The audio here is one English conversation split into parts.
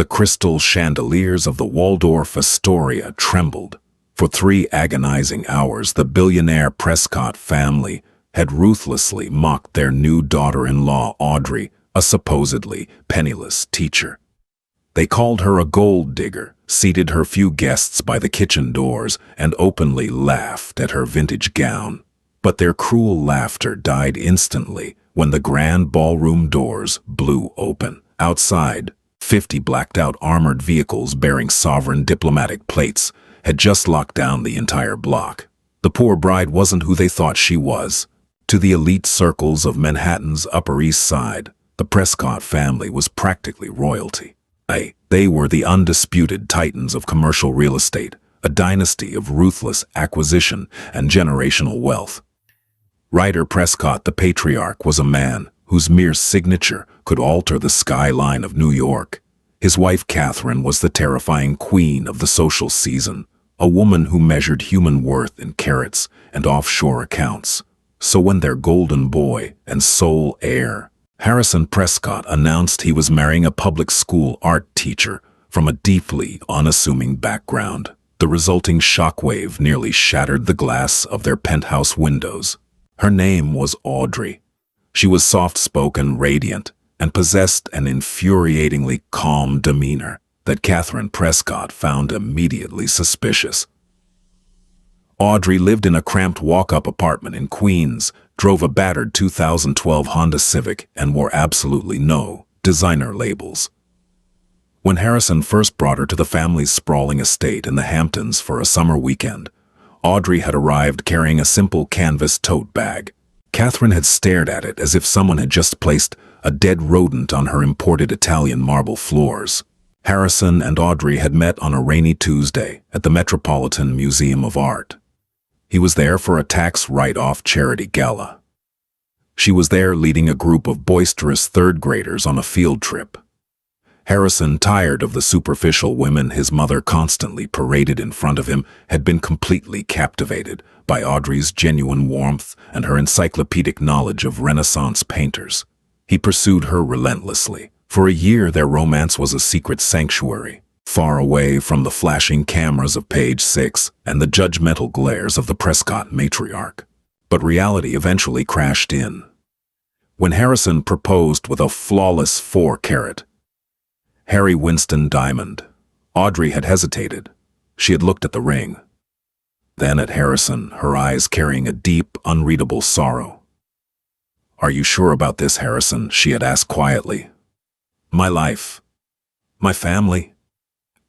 The crystal chandeliers of the Waldorf Astoria trembled. For 3 agonizing hours, the billionaire Prescott family had ruthlessly mocked their new daughter-in-law, Audrey, a supposedly penniless teacher. They called her a gold digger, seated her few guests by the kitchen doors, and openly laughed at her vintage gown. But their cruel laughter died instantly when the grand ballroom doors blew open. Outside, 50 blacked-out armored vehicles bearing sovereign diplomatic plates had just locked down the entire block. The poor bride wasn't who they thought she was. To the elite circles of Manhattan's Upper East Side, the Prescott family was practically royalty. They were the undisputed titans of commercial real estate, a dynasty of ruthless acquisition and generational wealth. Ryder Prescott, the patriarch, was a man whose mere signature could alter the skyline of New York. His wife Catherine was the terrifying queen of the social season, a woman who measured human worth in carats and offshore accounts. So when their golden boy and sole heir, Harrison Prescott, announced he was marrying a public school art teacher from a deeply unassuming background, the resulting shockwave nearly shattered the glass of their penthouse windows. Her name was Audrey. She was soft-spoken, radiant, and possessed an infuriatingly calm demeanor that Catherine Prescott found immediately suspicious. Audrey lived in a cramped walk-up apartment in Queens, drove a battered 2012 Honda Civic, and wore absolutely no designer labels. When Harrison first brought her to the family's sprawling estate in the Hamptons for a summer weekend, Audrey had arrived carrying a simple canvas tote bag. Catherine had stared at it as if someone had just placed a dead rodent on her imported Italian marble floors. Harrison and Audrey had met on a rainy Tuesday at the Metropolitan Museum of Art. He was there for a tax write-off charity gala. She was there leading a group of boisterous third-graders on a field trip. Harrison, tired of the superficial women his mother constantly paraded in front of him, had been completely captivated by Audrey's genuine warmth and her encyclopedic knowledge of Renaissance painters. He pursued her relentlessly. For a year, their romance was a secret sanctuary, far away from the flashing cameras of Page 6 and the judgmental glares of the Prescott matriarch. But reality eventually crashed in. When Harrison proposed with a flawless 4-carat Harry Winston diamond, Audrey had hesitated. She had looked at the ring, then at Harrison, her eyes carrying a deep, unreadable sorrow. "Are you sure about this, Harrison?" she had asked quietly. "My life, my family,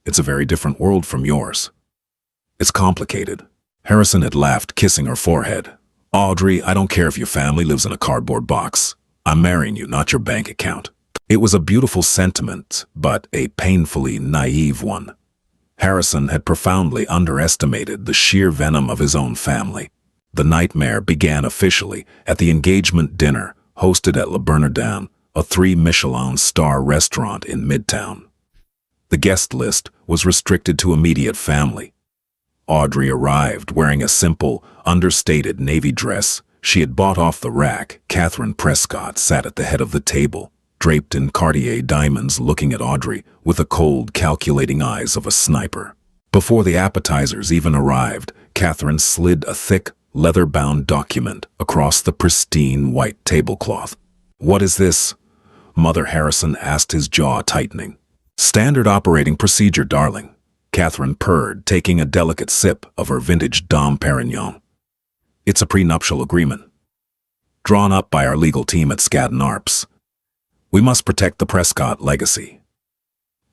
it's a very different world from yours. It's complicated." Harrison had laughed, kissing her forehead. "Audrey, I don't care if your family lives in a cardboard box. I'm marrying you, not your bank account." It was a beautiful sentiment, but a painfully naive one. Harrison had profoundly underestimated the sheer venom of his own family. The nightmare began officially at the engagement dinner hosted at Le Bernardin, a 3-Michelin-star restaurant in Midtown. The guest list was restricted to immediate family. Audrey arrived wearing a simple, understated navy dress she had bought off the rack. Catherine Prescott sat at the head of the table, draped in Cartier diamonds, looking at Audrey with the cold, calculating eyes of a sniper. Before the appetizers even arrived, Catherine slid a thick, leather-bound document across the pristine white tablecloth. "What is this?" Mother Harrison asked, his jaw tightening. "Standard operating procedure, darling," Catherine purred, taking a delicate sip of her vintage Dom Perignon. "It's a prenuptial agreement, drawn up by our legal team at Skadden Arps. We must protect the Prescott legacy.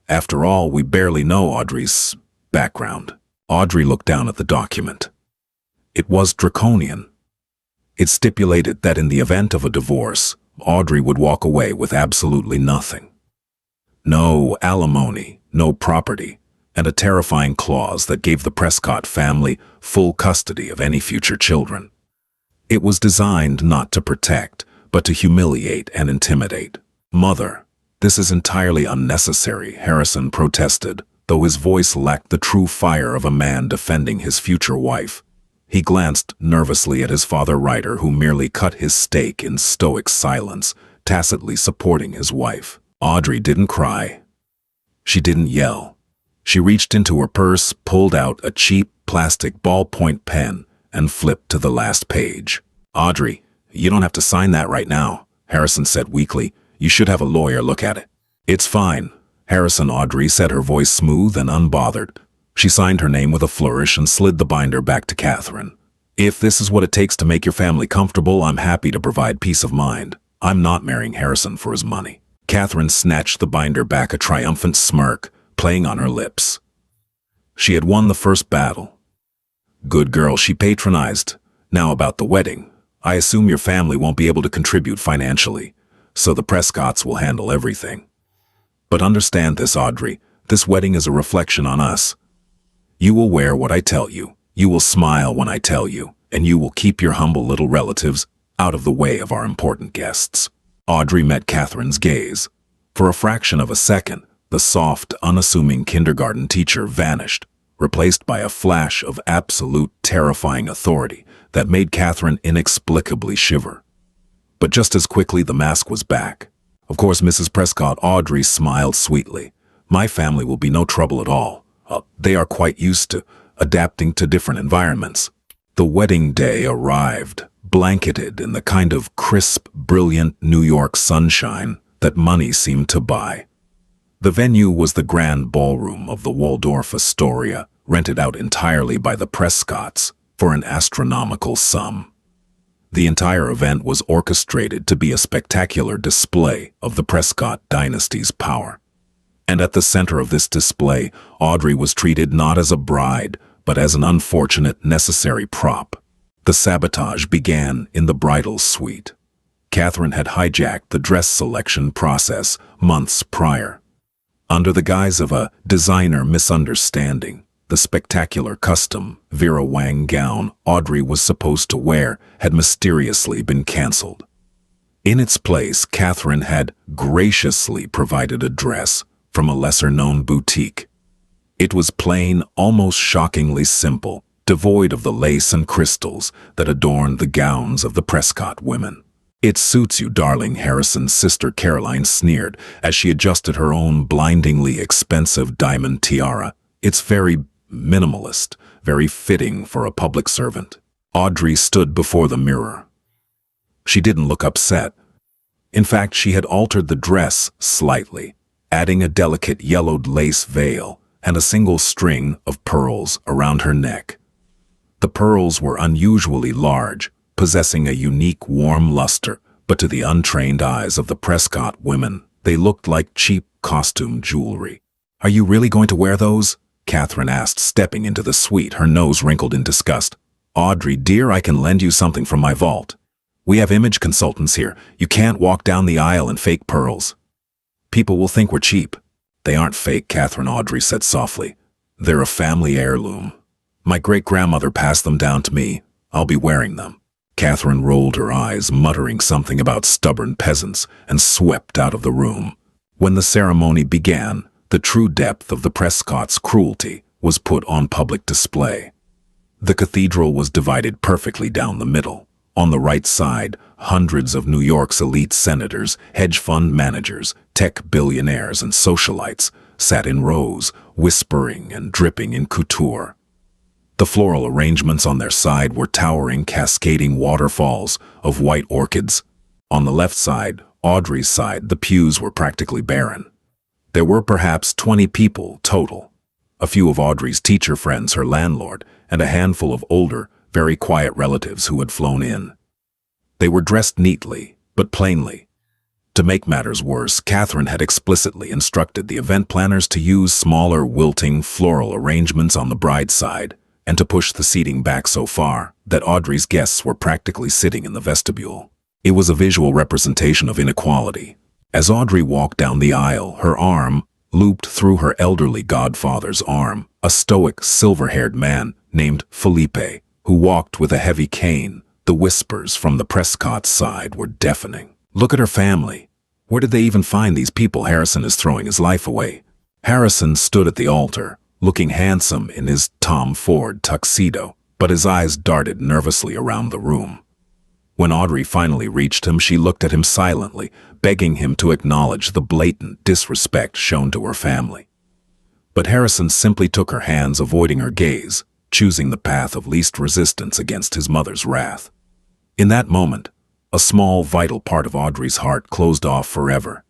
After all, we barely know Audrey's background." Audrey looked down at the document. It was draconian. It stipulated that in the event of a divorce, Audrey would walk away with absolutely nothing. No alimony, no property, and a terrifying clause that gave the Prescott family full custody of any future children. It was designed not to protect, but to humiliate and intimidate. "Mother, this is entirely unnecessary," Harrison protested, though his voice lacked the true fire of a man defending his future wife. He glanced nervously at his father Ryder, who merely cut his steak in stoic silence, tacitly supporting his wife. Audrey didn't cry. She didn't yell. She reached into her purse, pulled out a cheap plastic ballpoint pen, and flipped to the last page. "Audrey, you don't have to sign that right now," Harrison said weakly. "You should have a lawyer look at it." "It's fine," Audrey said, her voice smooth and unbothered. She signed her name with a flourish and slid the binder back to Catherine. "If this is what it takes to make your family comfortable, I'm happy to provide peace of mind. I'm not marrying Harrison for his money." Catherine snatched the binder back, a triumphant smirk playing on her lips. She had won the first battle. "Good girl," she patronized. "Now about the wedding. I assume your family won't be able to contribute financially, so the Prescotts will handle everything. But understand this, Audrey, this wedding is a reflection on us. You will wear what I tell you, you will smile when I tell you, and you will keep your humble little relatives out of the way of our important guests." Audrey met Catherine's gaze. For a fraction of a second, the soft, unassuming kindergarten teacher vanished, replaced by a flash of absolute, terrifying authority that made Catherine inexplicably shiver. But just as quickly, the mask was back. "Of course, Mrs. Prescott," Audrey smiled sweetly. "My family will be no trouble at all. They are quite used to adapting to different environments." The wedding day arrived, blanketed in the kind of crisp, brilliant New York sunshine that money seemed to buy. The venue was the grand ballroom of the Waldorf Astoria, rented out entirely by the Prescotts for an astronomical sum. The entire event was orchestrated to be a spectacular display of the Prescott dynasty's power. And at the center of this display, Audrey was treated not as a bride, but as an unfortunate, necessary prop. The sabotage began in the bridal suite. Catherine had hijacked the dress selection process months prior. Under the guise of a designer misunderstanding, the spectacular custom Vera Wang gown Audrey was supposed to wear had mysteriously been canceled. In its place, Catherine had graciously provided a dress from a lesser-known boutique. It was plain, almost shockingly simple, devoid of the lace and crystals that adorned the gowns of the Prescott women. "It suits you, darling," Harrison's sister Caroline sneered as she adjusted her own blindingly expensive diamond tiara. "It's very minimalist, very fitting for a public servant." Audrey stood before the mirror. She didn't look upset. In fact, she had altered the dress slightly, adding a delicate yellowed lace veil and a single string of pearls around her neck. The pearls were unusually large, possessing a unique warm luster, but to the untrained eyes of the Prescott women, they looked like cheap costume jewelry. "Are you really going to wear those?" Catherine asked, stepping into the suite, her nose wrinkled in disgust. "Audrey, dear, I can lend you something from my vault. We have image consultants here. You can't walk down the aisle in fake pearls. People will think we're cheap." "They aren't fake," Audrey said softly. "They're a family heirloom. My great-grandmother passed them down to me. I'll be wearing them." Catherine rolled her eyes, muttering something about stubborn peasants, and swept out of the room. When the ceremony began, the true depth of the Prescotts' cruelty was put on public display. The cathedral was divided perfectly down the middle. On the right side, hundreds of New York's elite senators, hedge fund managers, tech billionaires, and socialites sat in rows, whispering and dripping in couture. The floral arrangements on their side were towering, cascading waterfalls of white orchids. On the left side, Audrey's side, the pews were practically barren. There were perhaps 20 people total. A few of Audrey's teacher friends, her landlord, and a handful of older, very quiet relatives who had flown in. They were dressed neatly, but plainly. To make matters worse, Catherine had explicitly instructed the event planners to use smaller, wilting floral arrangements on the bride's side, and to push the seating back so far that Audrey's guests were practically sitting in the vestibule. It was a visual representation of inequality. As Audrey walked down the aisle, her arm looped through her elderly godfather's arm, a stoic, silver-haired man named Felipe, who walked with a heavy cane. The whispers from the Prescott side were deafening. "Look at her family. Where did they even find these people? Harrison is throwing his life away." Harrison stood at the altar, looking handsome in his Tom Ford tuxedo, but his eyes darted nervously around the room. When Audrey finally reached him, she looked at him silently, begging him to acknowledge the blatant disrespect shown to her family. But Harrison simply took her hands, avoiding her gaze, choosing the path of least resistance against his mother's wrath. In that moment, a small, vital part of Audrey's heart closed off forever.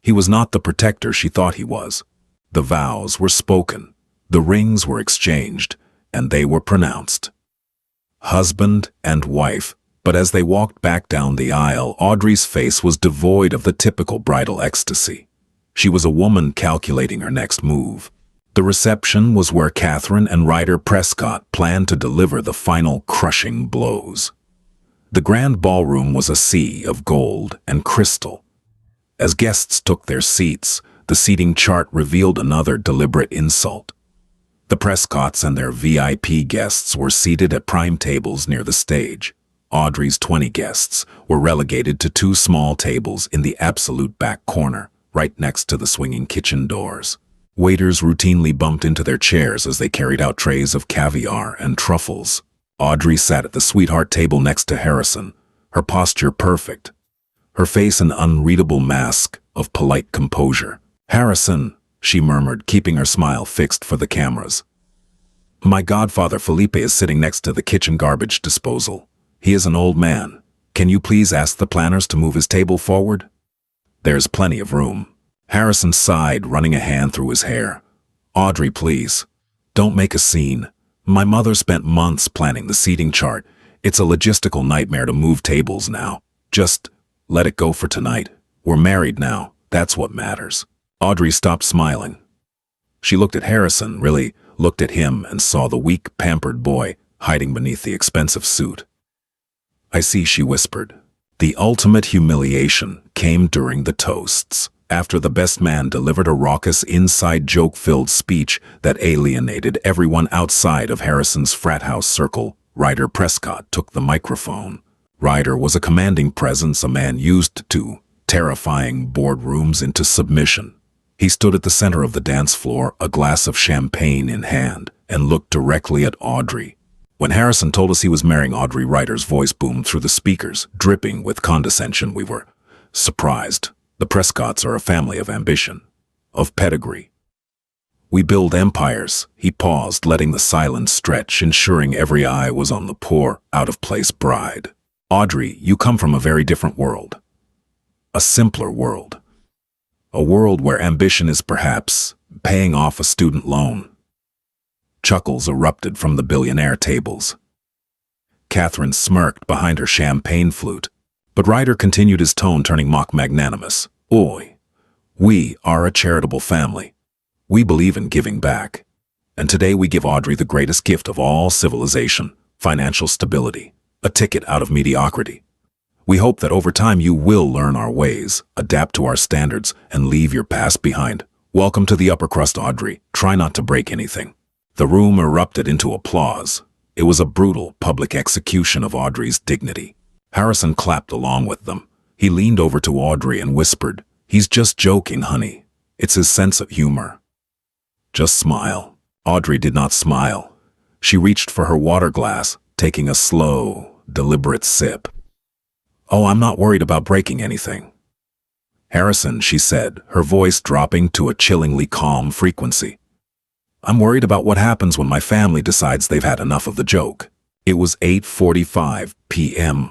He was not the protector she thought he was. The vows were spoken, the rings were exchanged, and they were pronounced. Husband and wife. But as they walked back down the aisle, Audrey's face was devoid of the typical bridal ecstasy. She was a woman calculating her next move. The reception was where Catherine and Ryder Prescott planned to deliver the final crushing blows. The grand ballroom was a sea of gold and crystal. As guests took their seats, the seating chart revealed another deliberate insult. The Prescotts and their VIP guests were seated at prime tables near the stage. Audrey's 20 guests were relegated to 2 small tables in the absolute back corner, right next to the swinging kitchen doors. Waiters routinely bumped into their chairs as they carried out trays of caviar and truffles. Audrey sat at the sweetheart table next to Harrison, her posture perfect, her face an unreadable mask of polite composure. "Harrison," she murmured, keeping her smile fixed for the cameras. "My godfather Felipe is sitting next to the kitchen garbage disposal. He is an old man. Can you please ask the planners to move his table forward?" "There's plenty of room." Harrison sighed, running a hand through his hair. "Audrey, please. Don't make a scene. My mother spent months planning the seating chart. It's a logistical nightmare to move tables now. Just let it go for tonight. We're married now. That's what matters." Audrey stopped smiling. She looked at Harrison, really looked at him, and saw the weak, pampered boy hiding beneath the expensive suit. "I see," she whispered. The ultimate humiliation came during the toasts, after the best man delivered a raucous, inside joke-filled speech that alienated everyone outside of Harrison's frat house circle. Ryder Prescott took the microphone. Ryder was a commanding presence, a man used to terrifying boardrooms into submission. He stood at the center of the dance floor, a glass of champagne in hand, and looked directly at Audrey. When Harrison told us he was marrying Audrey, Ryder's voice boomed through the speakers, dripping with condescension. "We were surprised. The Prescotts are a family of ambition, of pedigree. We build empires." He paused, letting the silence stretch, ensuring every eye was on the poor, out-of-place bride. "Audrey, you come from a very different world. A simpler world. A world where ambition is perhaps paying off a student loan." Chuckles erupted from the billionaire tables. Catherine smirked behind her champagne flute, but Ryder continued, his tone turning mock magnanimous. "Oi, we are a charitable family. We believe in giving back. And today we give Audrey the greatest gift of all civilization, financial stability, a ticket out of mediocrity. We hope that over time you will learn our ways, adapt to our standards, and leave your past behind. Welcome to the upper crust, Audrey. Try not to break anything." The room erupted into applause. It was a brutal, public execution of Audrey's dignity. Harrison clapped along with them. He leaned over to Audrey and whispered, "He's just joking, honey. It's his sense of humor. Just smile." Audrey did not smile. She reached for her water glass, taking a slow, deliberate sip. "Oh, I'm not worried about breaking anything." "Harrison," she said, her voice dropping to a chillingly calm frequency. "I'm worried about what happens when my family decides they've had enough of the joke." It was 8:45 p.m.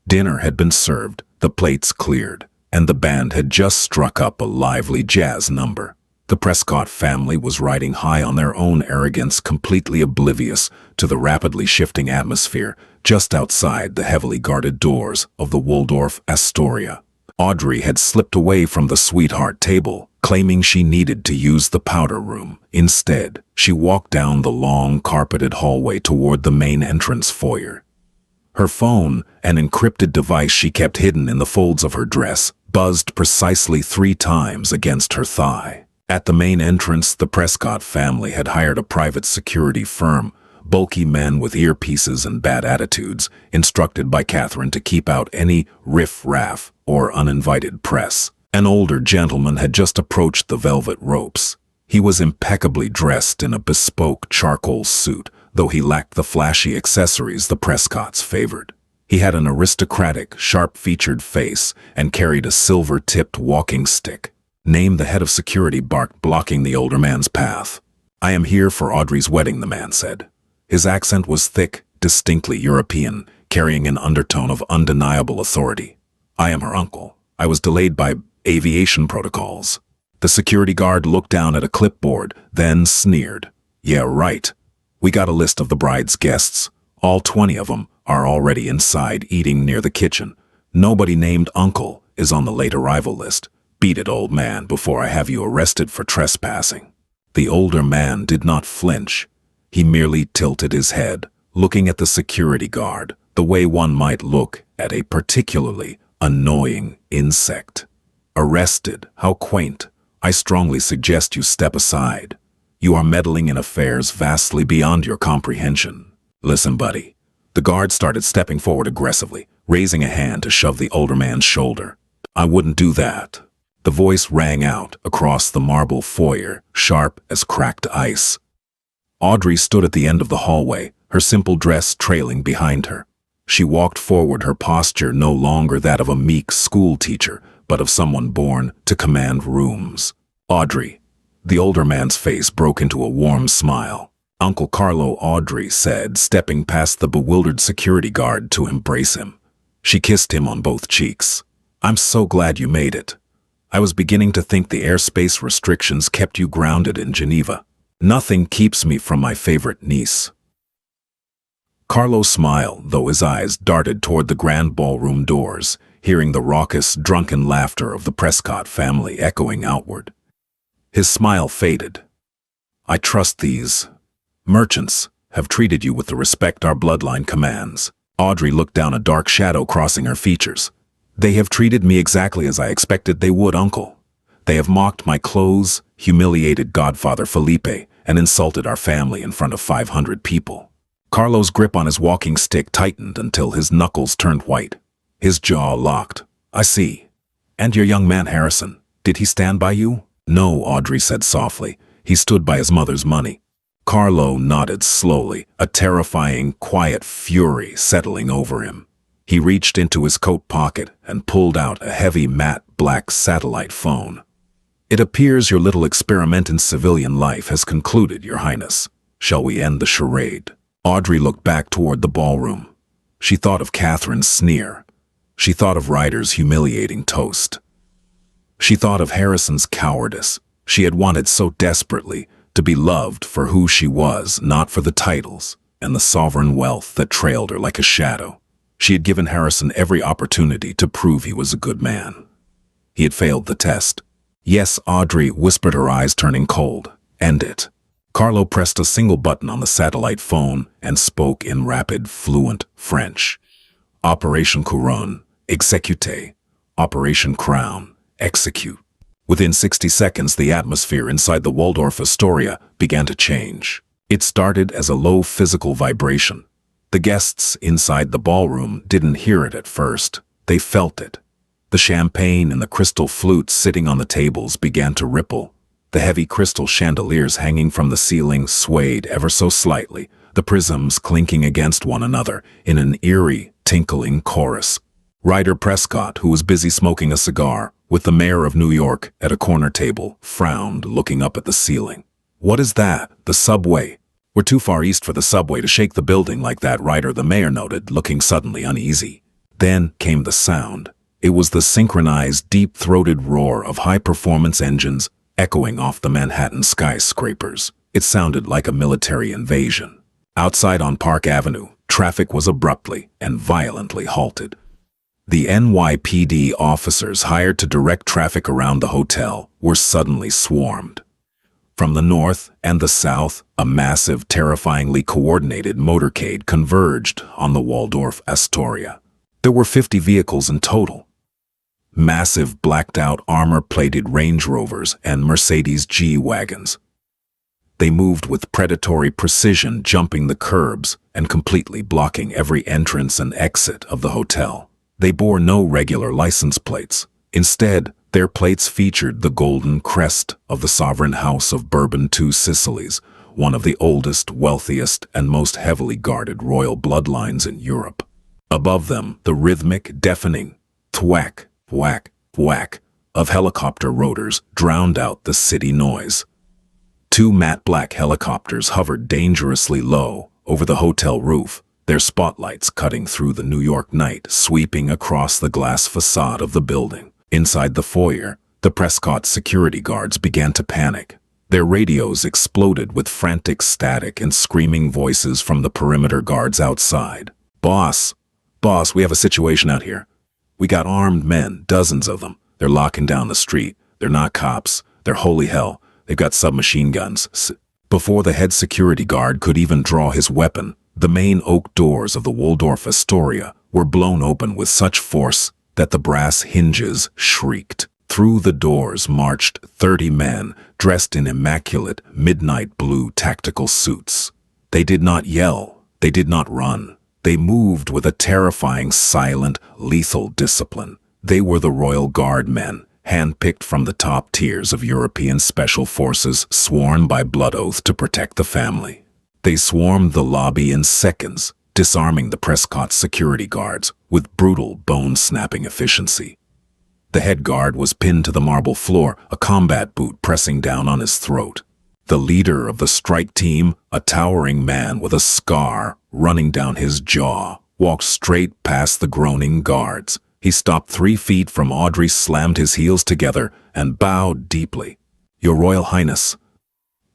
Dinner had been served, the plates cleared, and the band had just struck up a lively jazz number. The Prescott family was riding high on their own arrogance, completely oblivious to the rapidly shifting atmosphere just outside the heavily guarded doors of the Waldorf Astoria. Audrey had slipped away from the sweetheart table, claiming she needed to use the powder room. Instead, she walked down the long, carpeted hallway toward the main entrance foyer. Her phone, an encrypted device she kept hidden in the folds of her dress, buzzed precisely 3 times against her thigh. At the main entrance, the Prescott family had hired a private security firm, bulky men with earpieces and bad attitudes, instructed by Catherine to keep out any riff-raff or uninvited press. An older gentleman had just approached the velvet ropes. He was impeccably dressed in a bespoke charcoal suit, though he lacked the flashy accessories the Prescotts favored. He had an aristocratic, sharp-featured face and carried a silver-tipped walking stick. "Name the head of security," barked, blocking the older man's path. "I am here for Audrey's wedding," the man said. His accent was thick, distinctly European, carrying an undertone of undeniable authority. "I am her uncle. I was delayed by aviation protocols." The security guard looked down at a clipboard, then sneered. "Yeah, right. We got a list of the bride's guests. All 20 of them are already inside eating near the kitchen. Nobody named Uncle is on the late arrival list. Beat it, old man, before I have you arrested for trespassing." The older man did not flinch. He merely tilted his head, looking at the security guard, the way one might look at a particularly annoying insect. "Arrested? How quaint. I strongly suggest you step aside. You are meddling in affairs vastly beyond your comprehension. Listen, buddy." The guard started stepping forward aggressively, raising a hand to shove the older man's shoulder. "I wouldn't do that." The voice rang out across the marble foyer, sharp as cracked ice. Audrey stood at the end of the hallway, her simple dress trailing behind her. She walked forward, her posture no longer that of a meek school teacher, but of someone born to command rooms. "Audrey." The older man's face broke into a warm smile. "Uncle Carlo," Audrey said, stepping past the bewildered security guard to embrace him. She kissed him on both cheeks. "I'm so glad you made it. I was beginning to think the airspace restrictions kept you grounded in Geneva. Nothing keeps me from my favorite niece." Carlo smiled, though his eyes darted toward the grand ballroom doors, hearing the raucous, drunken laughter of the Prescott family echoing outward. His smile faded. "I trust these merchants have treated you with the respect our bloodline commands." Audrey looked down, a dark shadow crossing her features. "They have treated me exactly as I expected they would, Uncle. They have mocked my clothes, humiliated Godfather Felipe, and insulted our family in front of 500 people." Carlo's grip on his walking stick tightened until his knuckles turned white. His jaw locked. "I see. And your young man Harrison, did he stand by you?" "No," Audrey said softly. "He stood by his mother's money." Carlo nodded slowly, a terrifying, quiet fury settling over him. He reached into his coat pocket and pulled out a heavy matte black satellite phone. "It appears your little experiment in civilian life has concluded, Your Highness. Shall we end the charade?" Audrey looked back toward the ballroom. She thought of Catherine's sneer. She thought of Ryder's humiliating toast. She thought of Harrison's cowardice. She had wanted so desperately to be loved for who she was, not for the titles and the sovereign wealth that trailed her like a shadow. She had given Harrison every opportunity to prove he was a good man. He had failed the test. "Yes," Audrey whispered, her eyes turning cold. "End it." Carlo pressed a single button on the satellite phone and spoke in rapid, fluent French. "Operation Couronne, execute. Operation Crown, execute." Within 60 seconds, the atmosphere inside the Waldorf Astoria began to change. It started as a low physical vibration. The guests inside the ballroom didn't hear it at first. They felt it. The champagne and the crystal flutes sitting on the tables began to ripple. The heavy crystal chandeliers hanging from the ceiling swayed ever so slightly, the prisms clinking against one another in an eerie, tinkling chorus. Ryder Prescott, who was busy smoking a cigar with the mayor of New York at a corner table, frowned, looking up at the ceiling. "What is that? The subway?" "We're too far east for the subway to shake the building like that," Ryder, the mayor, noted, looking suddenly uneasy. Then came the sound. It was the synchronized, deep-throated roar of high-performance engines echoing off the Manhattan skyscrapers. It sounded like a military invasion. Outside on Park Avenue, traffic was abruptly and violently halted. The NYPD officers hired to direct traffic around the hotel were suddenly swarmed. From the north and the south, a massive, terrifyingly coordinated motorcade converged on the Waldorf Astoria. There were 50 vehicles in total. Massive, blacked-out, armor-plated Range Rovers and Mercedes G-Wagons. They moved with predatory precision, jumping the curbs and completely blocking every entrance and exit of the hotel. They bore no regular license plates. Instead, their plates featured the golden crest of the sovereign house of Bourbon Two Sicilies, one of the oldest, wealthiest, and most heavily guarded royal bloodlines in Europe. Above them, the rhythmic, deafening thwack, whack, whack of helicopter rotors drowned out the city noise. Two matte black helicopters hovered dangerously low over the hotel roof, their spotlights cutting through the New York night, sweeping across the glass facade of the building. Inside the foyer, the Prescott security guards began to panic. Their radios exploded with frantic static and screaming voices from the perimeter guards outside. Boss, we have a situation out here. We got armed men, dozens of them. They're locking down the street. They're not cops. They're holy hell. They've got submachine guns." Before the head security guard could even draw his weapon, the main oak doors of the Waldorf Astoria were blown open with such force that the brass hinges shrieked. Through the doors marched 30 men dressed in immaculate midnight blue tactical suits. They did not yell. They did not run. They moved with a terrifying, silent, lethal discipline. They were the Royal Guard men, handpicked from the top tiers of European special forces, sworn by blood oath to protect the family. They swarmed the lobby in seconds, disarming the Prescott security guards with brutal, bone-snapping efficiency. The head guard was pinned to the marble floor, a combat boot pressing down on his throat. The leader of the strike team, a towering man with a scar running down his jaw, walked straight past the groaning guards. He stopped 3 feet from Audrey, slammed his heels together, and bowed deeply. "Your Royal Highness."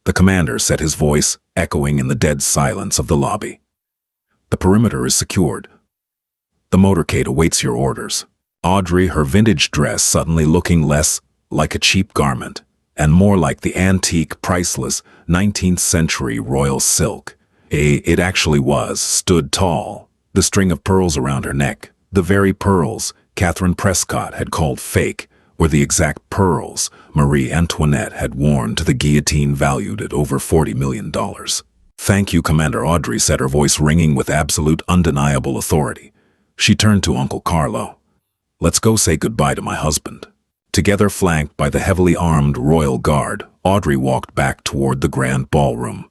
The commander said, his voice echoing in the dead silence of the lobby. "The perimeter is secured. The motorcade awaits your orders." Audrey, her vintage dress suddenly looking less like a cheap garment and more like the antique, priceless 19th century royal silk. It actually was, stood tall, the string of pearls around her neck. The very pearls Catherine Prescott had called fake were the exact pearls Marie Antoinette had worn to the guillotine, valued at over $40 million. "Thank you, Commander," Audrey said, her voice ringing with absolute, undeniable authority. She turned to Uncle Carlo. "Let's go say goodbye to my husband." Together, flanked by the heavily armed Royal Guard, Audrey walked back toward the grand ballroom.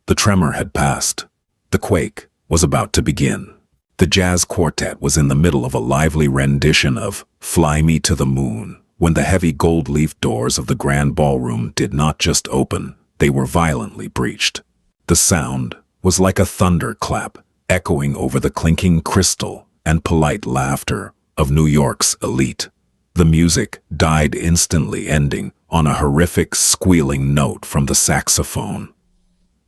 The tremor had passed. The quake was about to begin. The jazz quartet was in the middle of a lively rendition of "Fly Me to the Moon" when the heavy gold-leaf doors of the grand ballroom did not just open, they were violently breached. The sound was like a thunderclap, echoing over the clinking crystal and polite laughter of New York's elite. The music died instantly, ending on a horrific squealing note from the saxophone.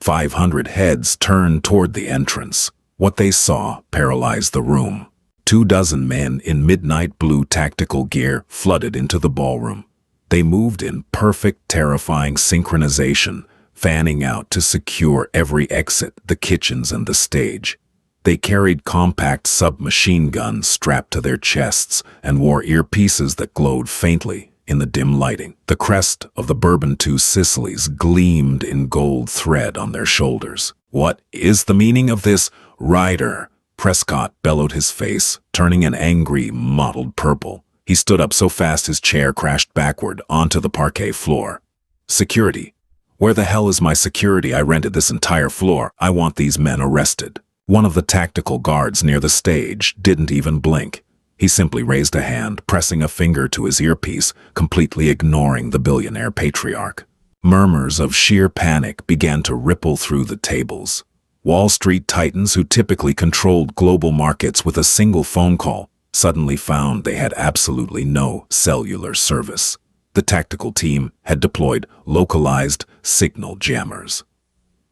500 heads turned toward the entrance. What they saw paralyzed the room. 24 men in midnight blue tactical gear flooded into the ballroom. They moved in perfect, terrifying synchronization, fanning out to secure every exit, the kitchens and the stage. They carried compact submachine guns strapped to their chests and wore earpieces that glowed faintly in the dim lighting. The crest of the Bourbon Two Sicilies gleamed in gold thread on their shoulders. "What is the meaning of this, Ryder?" Prescott bellowed, his face turning an angry, mottled purple. He stood up so fast his chair crashed backward onto the parquet floor. "Security? Where the hell is my security? I rented this entire floor. I want these men arrested." One of the tactical guards near the stage didn't even blink. He simply raised a hand, pressing a finger to his earpiece, completely ignoring the billionaire patriarch. Murmurs of sheer panic began to ripple through the tables. Wall Street titans who typically controlled global markets with a single phone call suddenly found they had absolutely no cellular service. The tactical team had deployed localized signal jammers.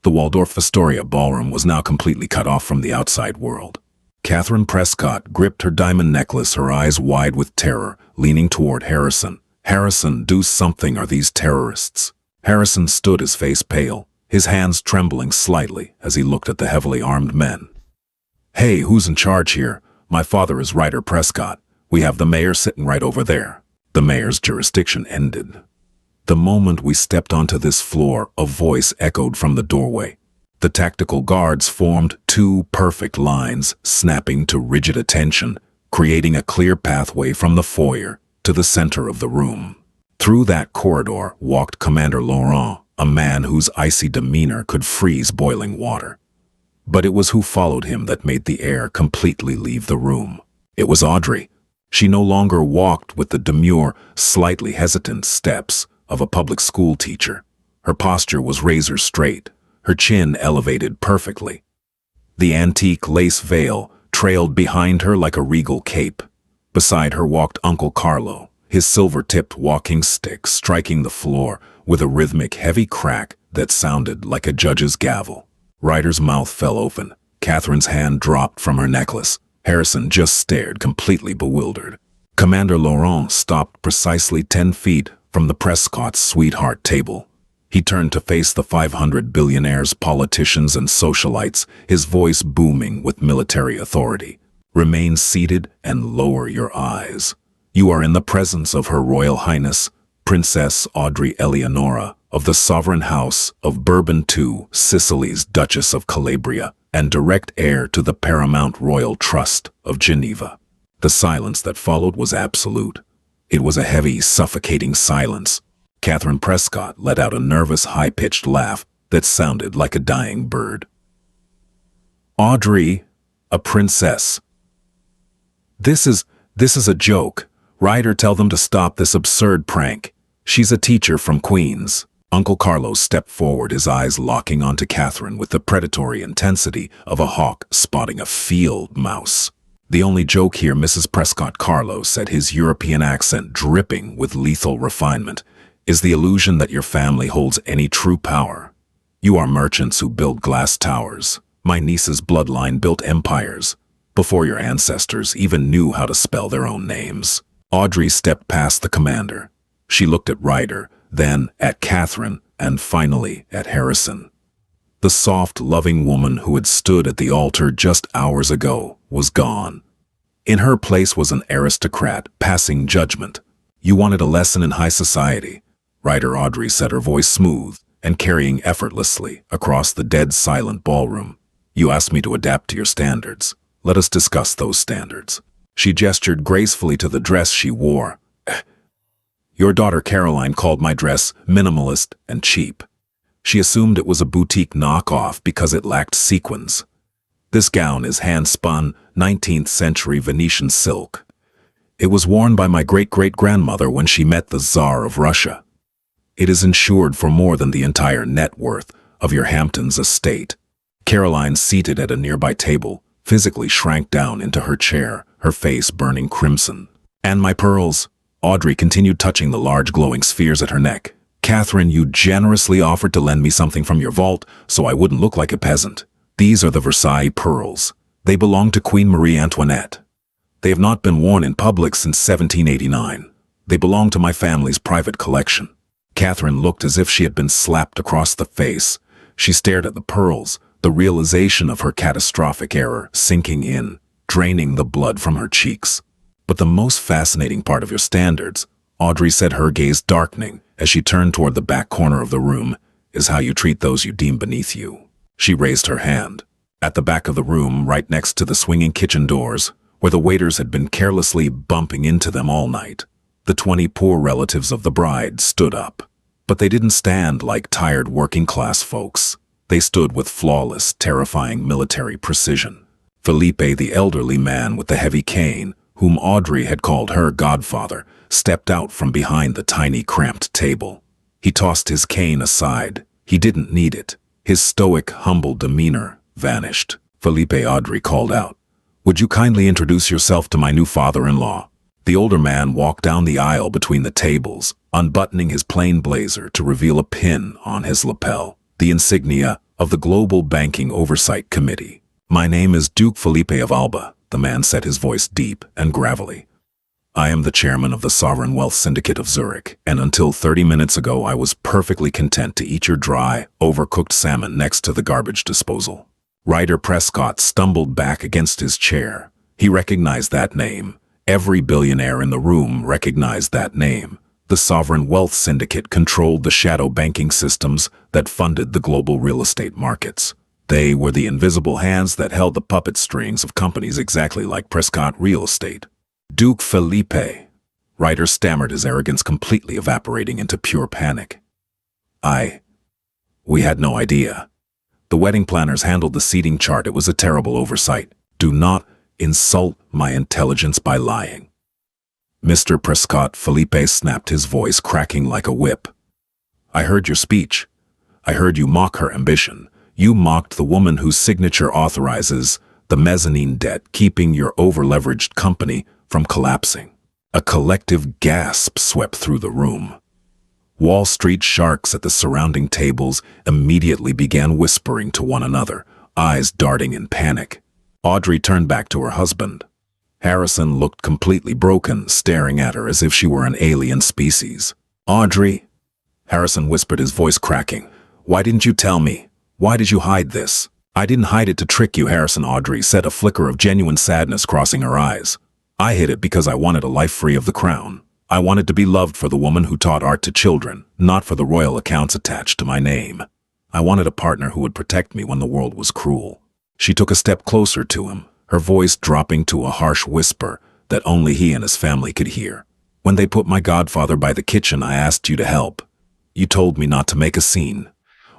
The Waldorf Astoria ballroom was now completely cut off from the outside world. Catherine Prescott gripped her diamond necklace, her eyes wide with terror, leaning toward Harrison. "Harrison, do something. Are these terrorists?" Harrison stood, his face pale, his hands trembling slightly as he looked at the heavily armed men. "Hey, who's in charge here? My father is Ryder Prescott. We have the mayor sitting right over there." The mayor's jurisdiction ended. The moment we stepped onto this floor, a voice echoed from the doorway. The tactical guards formed 2 perfect lines, snapping to rigid attention, creating a clear pathway from the foyer to the center of the room. Through that corridor walked Commander Laurent, a man whose icy demeanor could freeze boiling water. But it was who followed him that made the air completely leave the room. It was Audrey. She no longer walked with the demure, slightly hesitant steps of a public school teacher. Her posture was razor straight, her chin elevated perfectly. The antique lace veil trailed behind her like a regal cape. Beside her walked Uncle Carlo, his silver-tipped walking stick striking the floor with a rhythmic heavy crack that sounded like a judge's gavel. Ryder's mouth fell open. Catherine's hand dropped from her necklace. Harrison just stared, completely bewildered. Commander Laurent stopped precisely 10 feet from the Prescotts' sweetheart table. He turned to face the 500 billionaires, politicians, and socialites, his voice booming with military authority. Remain seated and lower your eyes. You are in the presence of Her Royal Highness, Princess Audrey Eleonora, of the Sovereign House of Bourbon II, Sicily's Duchess of Calabria, and direct heir to the Paramount Royal Trust of Geneva. The silence that followed was absolute. It was a heavy, suffocating silence. Catherine Prescott let out a nervous, high-pitched laugh that sounded like a dying bird. Audrey, a princess. This is a joke. Ryder, tell them to stop this absurd prank. She's a teacher from Queens. Uncle Carlos stepped forward, his eyes locking onto Catherine with the predatory intensity of a hawk spotting a field mouse. The only joke here, Mrs. Prescott, Carlos said, his European accent dripping with lethal refinement, is the illusion that your family holds any true power. You are merchants who build glass towers. My niece's bloodline built empires before your ancestors even knew how to spell their own names. Audrey stepped past the commander. She looked at Ryder, then at Catherine, and finally at Harrison. The soft, loving woman who had stood at the altar just hours ago was gone. In her place was an aristocrat passing judgment. You wanted a lesson in high society. Ryder, Audrey said, her voice smooth and carrying effortlessly across the dead silent ballroom. You asked me to adapt to your standards. Let us discuss those standards. She gestured gracefully to the dress she wore. Your daughter Caroline called my dress minimalist and cheap. She assumed it was a boutique knockoff because it lacked sequins. This gown is hand-spun, 19th century Venetian silk. It was worn by my great-great-grandmother when she met the Tsar of Russia. It is insured for more than the entire net worth of your Hamptons estate. Caroline, seated at a nearby table, physically shrank down into her chair, her face burning crimson. And my pearls? Audrey continued, touching the large glowing spheres at her neck. Catherine, you generously offered to lend me something from your vault so I wouldn't look like a peasant. These are the Versailles pearls. They belong to Queen Marie Antoinette. They have not been worn in public since 1789. They belong to my family's private collection. Catherine looked as if she had been slapped across the face. She stared at the pearls, the realization of her catastrophic error sinking in, draining the blood from her cheeks. But the most fascinating part of your standards, Audrey said, her gaze darkening as she turned toward the back corner of the room, is how you treat those you deem beneath you. She raised her hand. At the back of the room, right next to the swinging kitchen doors, where the waiters had been carelessly bumping into them all night, the 20 poor relatives of the bride stood up. But they didn't stand like tired working-class folks. They stood with flawless, terrifying military precision. Felipe, the elderly man with the heavy cane, whom Audrey had called her godfather, stepped out from behind the tiny, cramped table. He tossed his cane aside. He didn't need it. His stoic, humble demeanor vanished. Felipe, Audrey called out, "Would you kindly introduce yourself to my new father-in-law?" The older man walked down the aisle between the tables, unbuttoning his plain blazer to reveal a pin on his lapel, the insignia of the Global Banking Oversight Committee. "My name is Duke Felipe of Alba," the man said, his voice deep and gravelly. "I am the chairman of the Sovereign Wealth Syndicate of Zurich, and until 30 minutes ago I was perfectly content to eat your dry, overcooked salmon next to the garbage disposal." Ryder Prescott stumbled back against his chair. He recognized that name. Every billionaire in the room recognized that name. The Sovereign Wealth Syndicate controlled the shadow banking systems that funded the global real estate markets. They were the invisible hands that held the puppet strings of companies exactly like Prescott Real Estate. Duke Felipe. Ryder stammered, his arrogance completely evaporating into pure panic. We had no idea. The wedding planners handled the seating chart. It was a terrible oversight. Do not insult my intelligence by lying. Mr. Prescott, Felipe snapped, his voice cracking like a whip. I heard your speech. I heard you mock her ambition. You mocked the woman whose signature authorizes the mezzanine debt, keeping your over-leveraged company from collapsing." A collective gasp swept through the room. Wall Street sharks at the surrounding tables immediately began whispering to one another, eyes darting in panic. Audrey turned back to her husband. Harrison looked completely broken, staring at her as if she were an alien species. "Audrey," Harrison whispered, his voice cracking, "why didn't you tell me? Why did you hide this?" "I didn't hide it to trick you, Harrison," Audrey said, a flicker of genuine sadness crossing her eyes. "I hid it because I wanted a life free of the crown. I wanted to be loved for the woman who taught art to children, not for the royal accounts attached to my name. I wanted a partner who would protect me when the world was cruel." She took a step closer to him, her voice dropping to a harsh whisper that only he and his family could hear. "When they put my godfather by the kitchen, I asked you to help. You told me not to make a scene.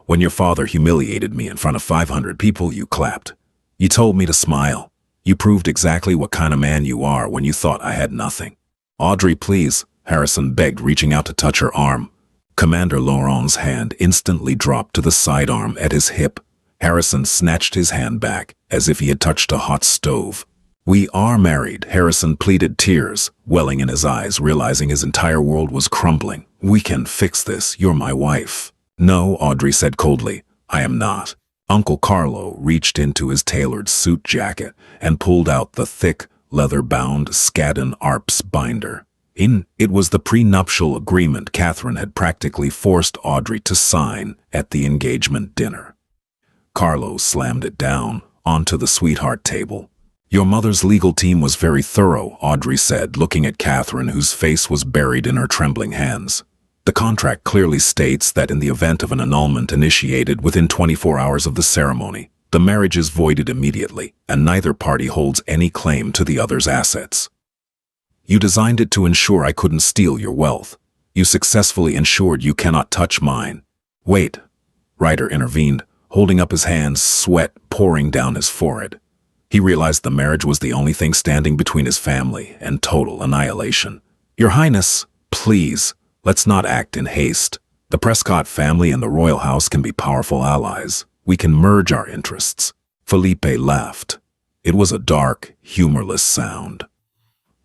When your father humiliated me in front of 500 people, you clapped. You told me to smile. You proved exactly what kind of man you are when you thought I had nothing." "Audrey, please," Harrison begged, reaching out to touch her arm. Commander Laurent's hand instantly dropped to the sidearm at his hip. Harrison snatched his hand back as if he had touched a hot stove. "We are married," Harrison pleaded, tears welling in his eyes, realizing his entire world was crumbling. "We can fix this. You're my wife." "No," Audrey said coldly, "I am not." Uncle Carlo reached into his tailored suit jacket and pulled out the thick, leather-bound Skadden Arps binder. It was the prenuptial agreement Catherine had practically forced Audrey to sign at the engagement dinner. Carlo slammed it down onto the sweetheart table. "Your mother's legal team was very thorough," Audrey said, looking at Catherine, whose face was buried in her trembling hands. "The contract clearly states that in the event of an annulment initiated within 24 hours of the ceremony, the marriage is voided immediately, and neither party holds any claim to the other's assets. You designed it to ensure I couldn't steal your wealth. You successfully ensured you cannot touch mine." "Wait," Ryder intervened, holding up his hands, sweat pouring down his forehead. He realized the marriage was the only thing standing between his family and total annihilation. "Your Highness, please, let's not act in haste. The Prescott family and the royal house can be powerful allies. We can merge our interests." Felipe laughed. It was a dark, humorless sound.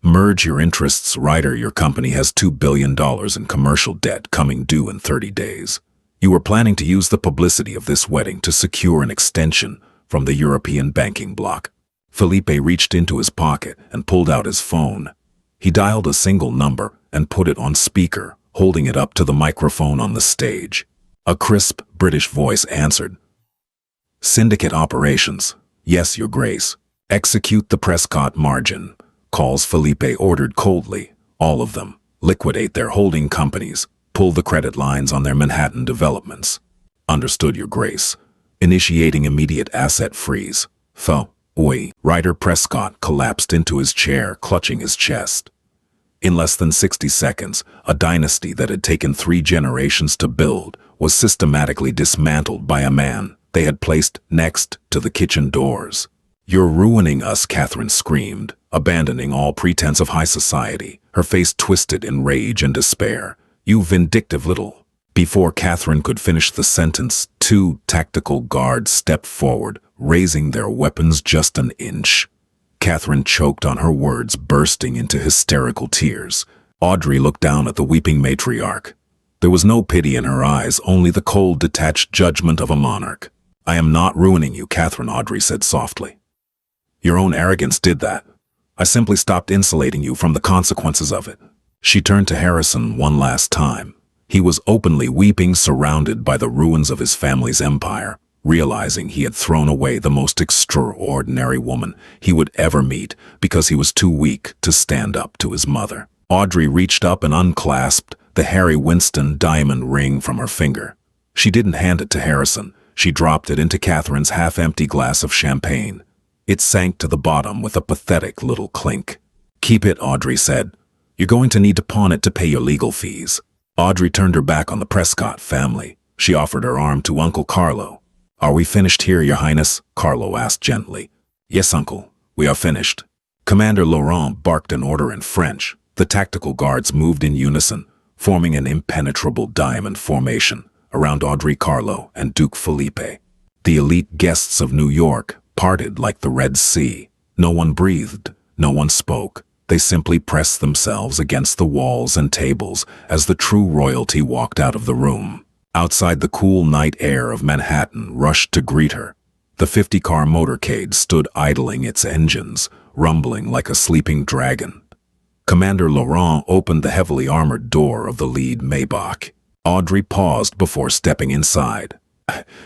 "Merge your interests, Ryder. Your company has $2 billion in commercial debt coming due in 30 days. You were planning to use the publicity of this wedding to secure an extension from the European banking bloc." Felipe reached into his pocket and pulled out his phone. He dialed a single number and put it on speaker, holding it up to the microphone on the stage. A crisp British voice answered. "Syndicate operations. Yes, Your Grace. Execute the Prescott margin. Calls," Felipe ordered coldly. "All of them. Liquidate their holding companies. Pull the credit lines on their Manhattan developments." "Understood, Your Grace. Initiating immediate asset freeze." Ryder Prescott collapsed into his chair, clutching his chest. In less than 60 seconds, a dynasty that had taken 3 generations to build was systematically dismantled by a man they had placed next to the kitchen doors. "You're ruining us," Catherine screamed, abandoning all pretense of high society, her face twisted in rage and despair. "You vindictive little—" Before Catherine could finish the sentence, 2 tactical guards stepped forward, raising their weapons just an inch. Catherine choked on her words, bursting into hysterical tears. Audrey looked down at the weeping matriarch. There was no pity in her eyes, only the cold, detached judgment of a monarch. "I am not ruining you, Catherine," Audrey said softly. "Your own arrogance did that. I simply stopped insulating you from the consequences of it." She turned to Harrison one last time. He was openly weeping, surrounded by the ruins of his family's empire, realizing he had thrown away the most extraordinary woman he would ever meet because he was too weak to stand up to his mother. Audrey reached up and unclasped the Harry Winston diamond ring from her finger. She didn't hand it to Harrison. She dropped it into Catherine's half-empty glass of champagne. It sank to the bottom with a pathetic little clink. "Keep it," Audrey said. "You're going to need to pawn it to pay your legal fees." Audrey turned her back on the Prescott family. She offered her arm to Uncle Carlo. "Are we finished here, Your Highness?" Carlo asked gently. "Yes, Uncle, we are finished." Commander Laurent barked an order in French. The tactical guards moved in unison, forming an impenetrable diamond formation, around Audrey Carlo and Duke Felipe. The elite guests of New York parted like the Red Sea. No one breathed, no one spoke. They simply pressed themselves against the walls and tables as the true royalty walked out of the room. Outside, the cool night air of Manhattan rushed to greet her. The 50-car motorcade stood idling its engines, rumbling like a sleeping dragon. Commander Laurent opened the heavily armored door of the lead Maybach. Audrey paused before stepping inside.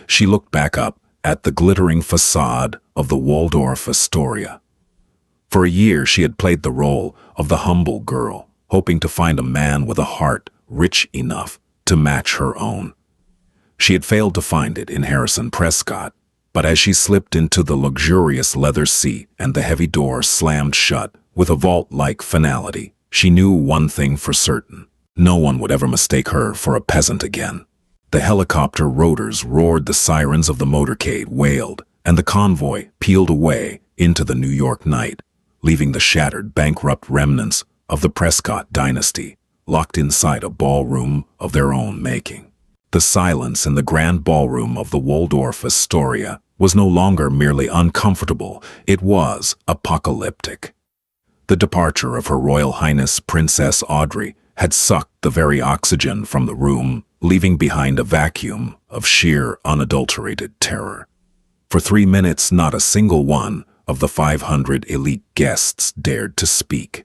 She looked back up at the glittering facade of the Waldorf Astoria. For a year, she had played the role of the humble girl, hoping to find a man with a heart rich enough to match her own. She had failed to find it in Harrison Prescott, but as she slipped into the luxurious leather seat and the heavy door slammed shut with a vault-like finality, she knew one thing for certain. No one would ever mistake her for a peasant again. The helicopter rotors roared, the sirens of the motorcade wailed, and the convoy peeled away into the New York night, leaving the shattered, bankrupt remnants of the Prescott dynasty locked inside a ballroom of their own making. The silence in the grand ballroom of the Waldorf Astoria was no longer merely uncomfortable, it was apocalyptic. The departure of Her Royal Highness Princess Audrey had sucked the very oxygen from the room, leaving behind a vacuum of sheer, unadulterated terror. For 3 minutes, not a single one of the 500 elite guests dared to speak.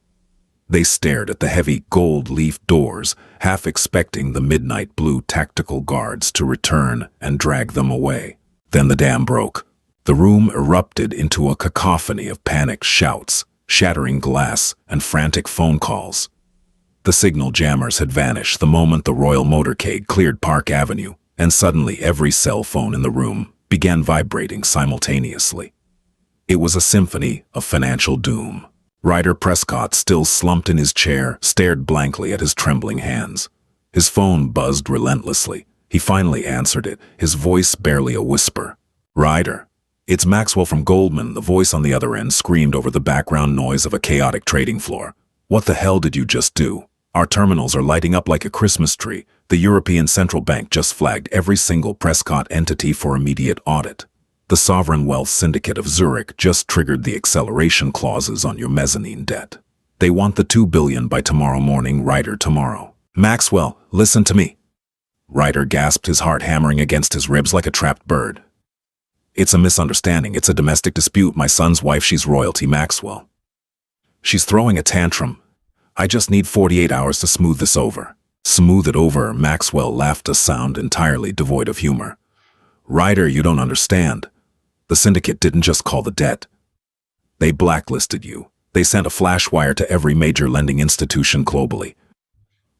They stared at the heavy gold-leaf doors, half expecting the midnight blue tactical guards to return and drag them away. Then the dam broke. The room erupted into a cacophony of panicked shouts, shattering glass, and frantic phone calls. The signal jammers had vanished the moment the royal motorcade cleared Park Avenue, and suddenly every cell phone in the room began vibrating simultaneously. It was a symphony of financial doom. Ryder Prescott, still slumped in his chair, stared blankly at his trembling hands. His phone buzzed relentlessly. He finally answered it, his voice barely a whisper. "Ryder, it's Maxwell from Goldman," the voice on the other end screamed over the background noise of a chaotic trading floor. "What the hell did you just do? Our terminals are lighting up like a Christmas tree. The European Central Bank just flagged every single Prescott entity for immediate audit. The Sovereign Wealth Syndicate of Zurich just triggered the acceleration clauses on your mezzanine debt. They want the $2 billion by tomorrow morning, Ryder, tomorrow." "Maxwell, listen to me." Ryder gasped, his heart hammering against his ribs like a trapped bird. "It's a misunderstanding. It's a domestic dispute. My son's wife, she's royalty, Maxwell. She's throwing a tantrum. I just need 48 hours to smooth this over." "Smooth it over?" Maxwell laughed, a sound entirely devoid of humor. "Ryder, you don't understand. The syndicate didn't just call the debt. They blacklisted you. They sent a flash wire to every major lending institution globally.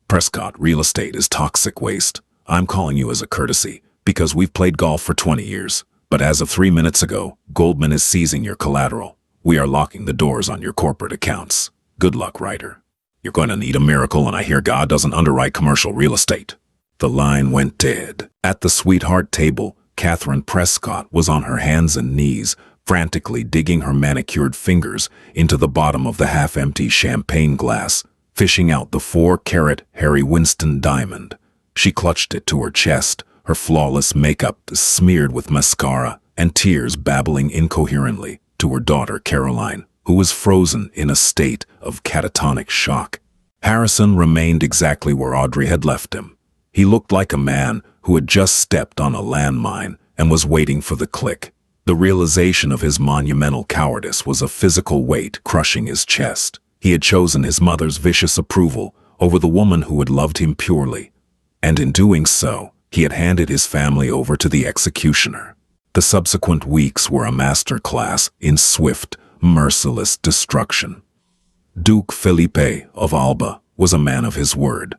Prescott real estate is toxic waste. I'm calling you as a courtesy, because we've played golf for 20 years. But as of 3 minutes ago, Goldman is seizing your collateral. We are locking the doors on your corporate accounts. Good luck, Ryder. You're going to need a miracle, and I hear God doesn't underwrite commercial real estate." The line went dead. At the sweetheart table, Catherine Prescott was on her hands and knees, frantically digging her manicured fingers into the bottom of the half-empty champagne glass, fishing out the 4-carat Harry Winston diamond. She clutched it to her chest, her flawless makeup smeared with mascara, and tears babbling incoherently to her daughter Caroline, who was frozen in a state of catatonic shock. Harrison remained exactly where Audrey had left him. He looked like a man who had just stepped on a landmine and was waiting for the click. The realization of his monumental cowardice was a physical weight crushing his chest. He had chosen his mother's vicious approval over the woman who had loved him purely, and in doing so, he had handed his family over to the executioner. The subsequent weeks were a master class in swift, merciless destruction. Duke Felipe of Alba was a man of his word.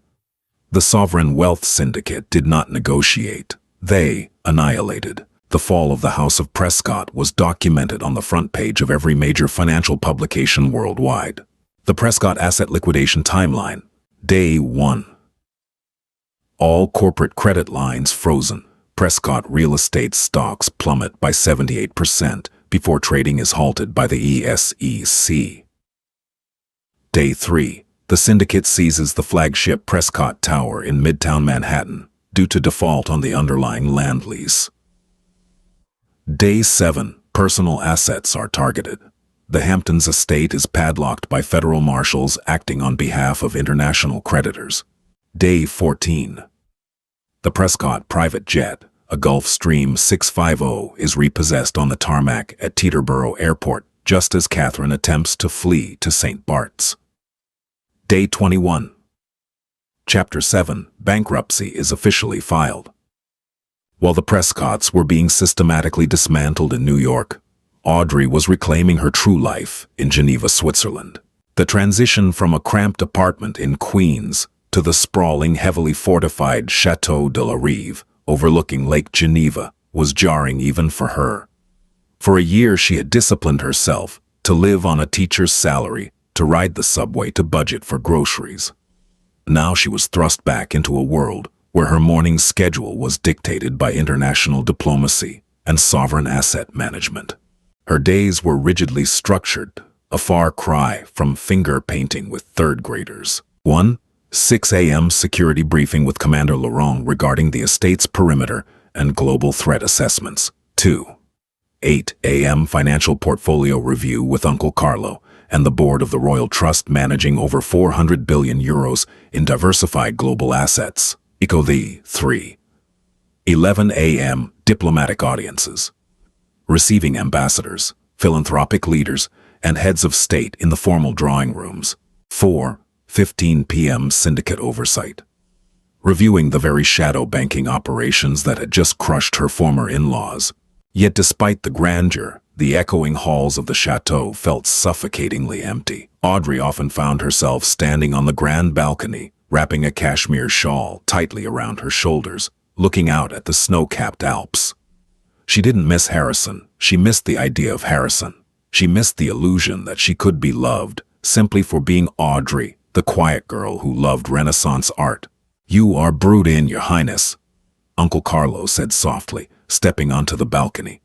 The Sovereign Wealth Syndicate did not negotiate. They annihilated. The fall of the House of Prescott was documented on the front page of every major financial publication worldwide. The Prescott Asset Liquidation Timeline. Day 1. All corporate credit lines frozen. Prescott real estate stocks plummet by 78% before trading is halted by the SEC. Day 3. The syndicate seizes the flagship Prescott Tower in Midtown Manhattan. due to default on the underlying land lease. Day 7. Personal assets are targeted. The Hamptons estate is padlocked by federal marshals acting on behalf of international creditors. Day 14. The Prescott private jet, a Gulfstream 650, is repossessed on the tarmac at Teterboro Airport just as Catherine attempts to flee to St. Bart's. Day 21. Chapter 7. Bankruptcy is officially filed. While the Prescotts were being systematically dismantled in New York, Audrey was reclaiming her true life in Geneva, Switzerland. The transition from a cramped apartment in Queens to the sprawling, heavily fortified Château de la Rive, overlooking Lake Geneva, was jarring even for her. For a year she had disciplined herself to live on a teacher's salary, to ride the subway to budget for groceries. Now she was thrust back into a world where her morning schedule was dictated by international diplomacy and sovereign asset management. Her days were rigidly structured, a far cry from finger painting with third graders. 1. 6 a.m. security briefing with Commander Laurent regarding the estate's perimeter and global threat assessments. 2. 8 a.m. financial portfolio review with Uncle Carlo and the board of the Royal Trust managing over 400 billion euros in diversified global assets. Eco the 3. 11 a.m. diplomatic audiences, receiving ambassadors, philanthropic leaders, and heads of state in the formal drawing rooms. 4. 15 p.m. syndicate oversight, reviewing the very shadow banking operations that had just crushed her former in-laws. Yet despite the grandeur, the echoing halls of the chateau felt suffocatingly empty. Audrey often found herself standing on the grand balcony, wrapping a cashmere shawl tightly around her shoulders, looking out at the snow-capped Alps. She didn't miss Harrison. She missed the idea of Harrison. She missed the illusion that she could be loved simply for being Audrey, the quiet girl who loved Renaissance art. "You are brooding, Your Highness," Uncle Carlo said softly, stepping onto the balcony.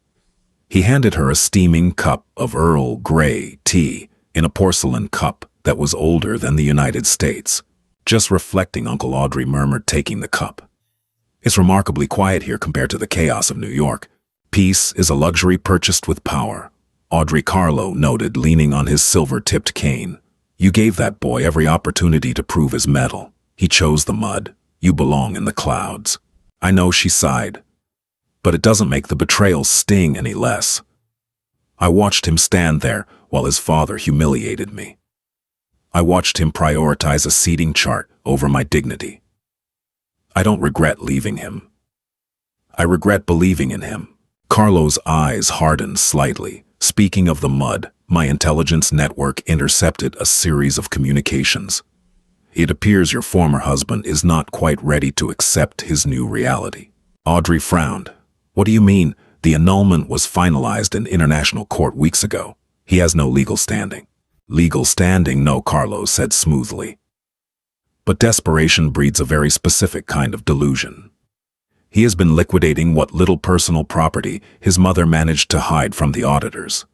He handed her a steaming cup of Earl Grey tea in a porcelain cup that was older than the United States. "Just reflecting," Uncle Audrey murmured, taking the cup. "It's remarkably quiet here compared to the chaos of New York. Peace is a luxury purchased with power," Audrey Carlo noted, leaning on his silver-tipped cane. "You gave that boy every opportunity to prove his mettle. He chose the mud. You belong in the clouds." "I know," she sighed, "but it doesn't make the betrayal sting any less. I watched him stand there while his father humiliated me. I watched him prioritize a seating chart over my dignity. I don't regret leaving him. I regret believing in him." Carlo's eyes hardened slightly. "Speaking of the mud, my intelligence network intercepted a series of communications. It appears your former husband is not quite ready to accept his new reality." Audrey frowned. "What do you mean? The annulment was finalized in international court weeks ago. He has no legal standing." "Legal standing? No," Carlo said smoothly. "But desperation breeds a very specific kind of delusion. He has been liquidating what little personal property his mother managed to hide from the auditors.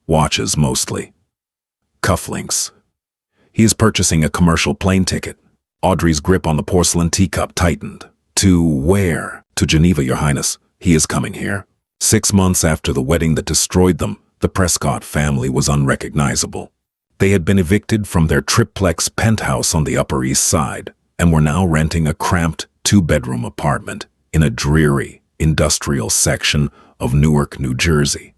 Watches mostly. Cufflinks. He is purchasing a commercial plane ticket." Audrey's grip on the porcelain teacup tightened. "To where?" "To Geneva, Your Highness. He is coming here." 6 months after the wedding that destroyed them, the Prescott family was unrecognizable. They had been evicted from their triplex penthouse on the Upper East Side and were now renting a cramped 2-bedroom apartment in a dreary, industrial section of Newark, New Jersey.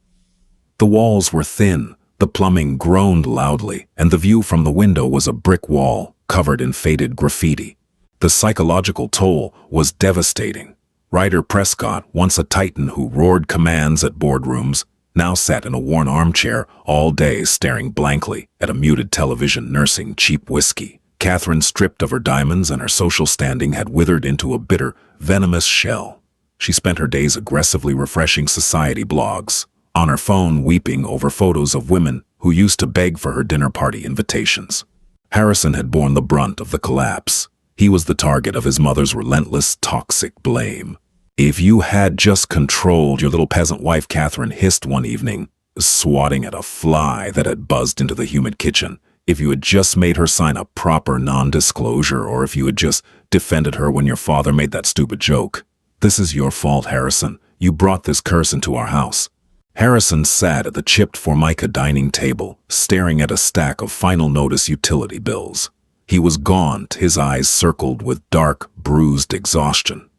The walls were thin, the plumbing groaned loudly, and the view from the window was a brick wall covered in faded graffiti. The psychological toll was devastating. Ryder Prescott, once a titan who roared commands at boardrooms, now sat in a worn armchair all day staring blankly at a muted television nursing cheap whiskey. Catherine, stripped of her diamonds and her social standing, had withered into a bitter, venomous shell. She spent her days aggressively refreshing society blogs, on her phone weeping over photos of women who used to beg for her dinner party invitations. Harrison had borne the brunt of the collapse. He was the target of his mother's relentless, toxic blame. "If you had just controlled your little peasant wife," Catherine hissed one evening, swatting at a fly that had buzzed into the humid kitchen. If you had just made her sign a proper non-disclosure, or if you had just defended her when your father made that stupid joke. This is your fault, Harrison. You brought this curse into our house. Harrison sat at the chipped formica dining table, staring at a stack of final notice utility bills. He was gaunt, his eyes circled with dark, bruised exhaustion.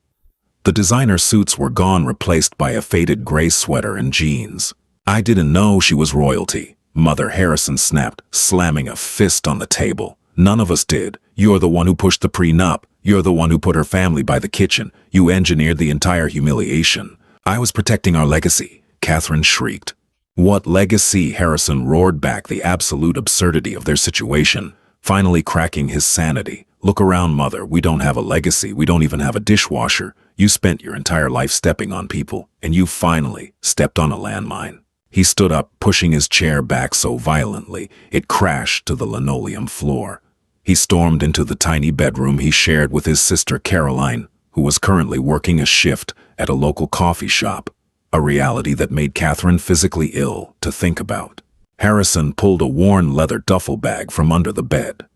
The designer suits were gone, replaced by a faded gray sweater and jeans. I didn't know she was royalty, Mother Harrison snapped, slamming a fist on the table. None of us did. You're the one who pushed the prenup. You're the one who put her family by the kitchen. You engineered the entire humiliation. I was protecting our legacy, Catherine shrieked. What legacy? Harrison roared back, the absolute absurdity of their situation, finally cracking his sanity. Look around, Mother. We don't have a legacy. We don't even have a dishwasher. You spent your entire life stepping on people, and you finally stepped on a landmine. He stood up, pushing his chair back so violently it crashed to the linoleum floor. He stormed into the tiny bedroom he shared with his sister Caroline, who was currently working a shift at a local coffee shop, a reality that made Catherine physically ill to think about. Harrison pulled a worn leather duffel bag from under the bed.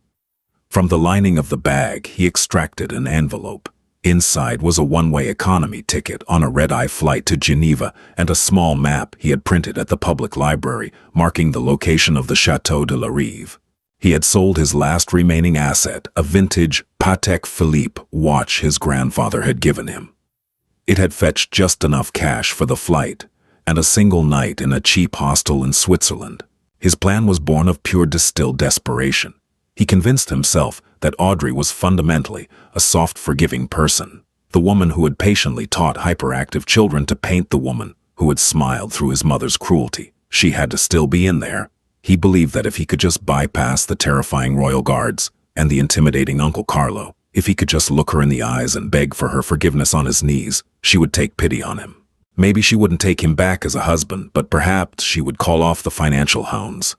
From the lining of the bag, he extracted an envelope. Inside was a one-way economy ticket on a red-eye flight to Geneva and a small map he had printed at the public library, marking the location of the Chateau de la Rive. He had sold his last remaining asset, a vintage Patek Philippe watch his grandfather had given him. It had fetched just enough cash for the flight and a single night in a cheap hostel in Switzerland. His plan was born of pure distilled desperation. He convinced himself that Audrey was fundamentally a soft, forgiving person, the woman who had patiently taught hyperactive children to paint the woman who had smiled through his mother's cruelty. She had to still be in there. He believed that if he could just bypass the terrifying royal guards and the intimidating Uncle Carlo, if he could just look her in the eyes and beg for her forgiveness on his knees, she would take pity on him. Maybe she wouldn't take him back as a husband, but perhaps she would call off the financial hounds.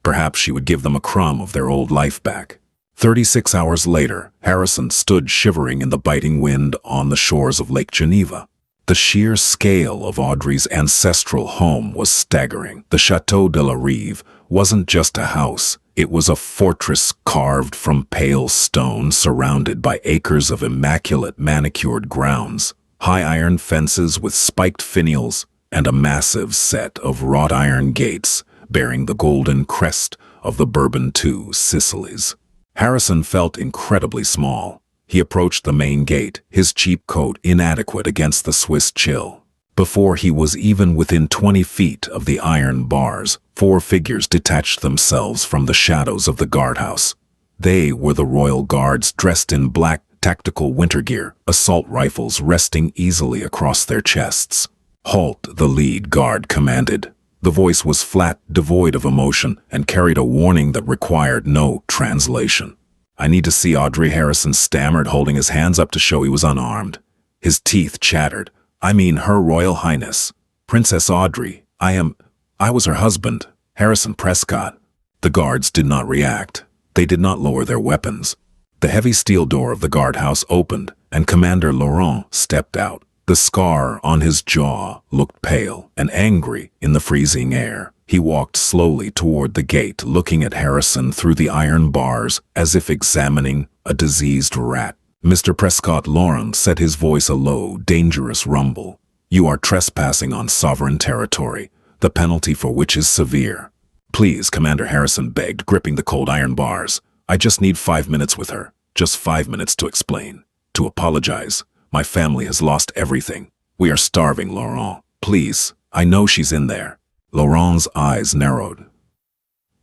Perhaps she would give them a crumb of their old life back. 36 hours later, Harrison stood shivering in the biting wind on the shores of Lake Geneva. The sheer scale of Audrey's ancestral home was staggering. The Chateau de la Rive wasn't just a house. It was a fortress carved from pale stone, surrounded by acres of immaculate manicured grounds, high iron fences with spiked finials, and a massive set of wrought iron gates bearing the golden crest of the Bourbon II Sicilies. Harrison felt incredibly small. He approached the main gate, his cheap coat inadequate against the Swiss chill. Before he was even within 20 feet of the iron bars, 4 figures detached themselves from the shadows of the guardhouse. They were the royal guards, dressed in black tactical winter gear, assault rifles resting easily across their chests. "Halt," the lead guard commanded. The voice was flat, devoid of emotion, and carried a warning that required no translation. "I need to see Audrey," Harrison stammered, holding his hands up to show he was unarmed. His teeth chattered. "I mean, Her Royal Highness, Princess Audrey. I was her husband, Harrison Prescott." The guards did not react. They did not lower their weapons. The heavy steel door of the guardhouse opened, and Commander Laurent stepped out. The scar on his jaw looked pale and angry in the freezing air. He walked slowly toward the gate, looking at Harrison through the iron bars as if examining a diseased rat. "Mr. Prescott," Laurent said, his voice a low, dangerous rumble. "You are trespassing on sovereign territory, the penalty for which is severe." "Please," Commander Harrison begged, gripping the cold iron bars. "I just need 5 minutes with her. Just 5 minutes to explain, to apologize. My family has lost everything. We are starving, Laurent. Please, I know she's in there." Laurent's eyes narrowed.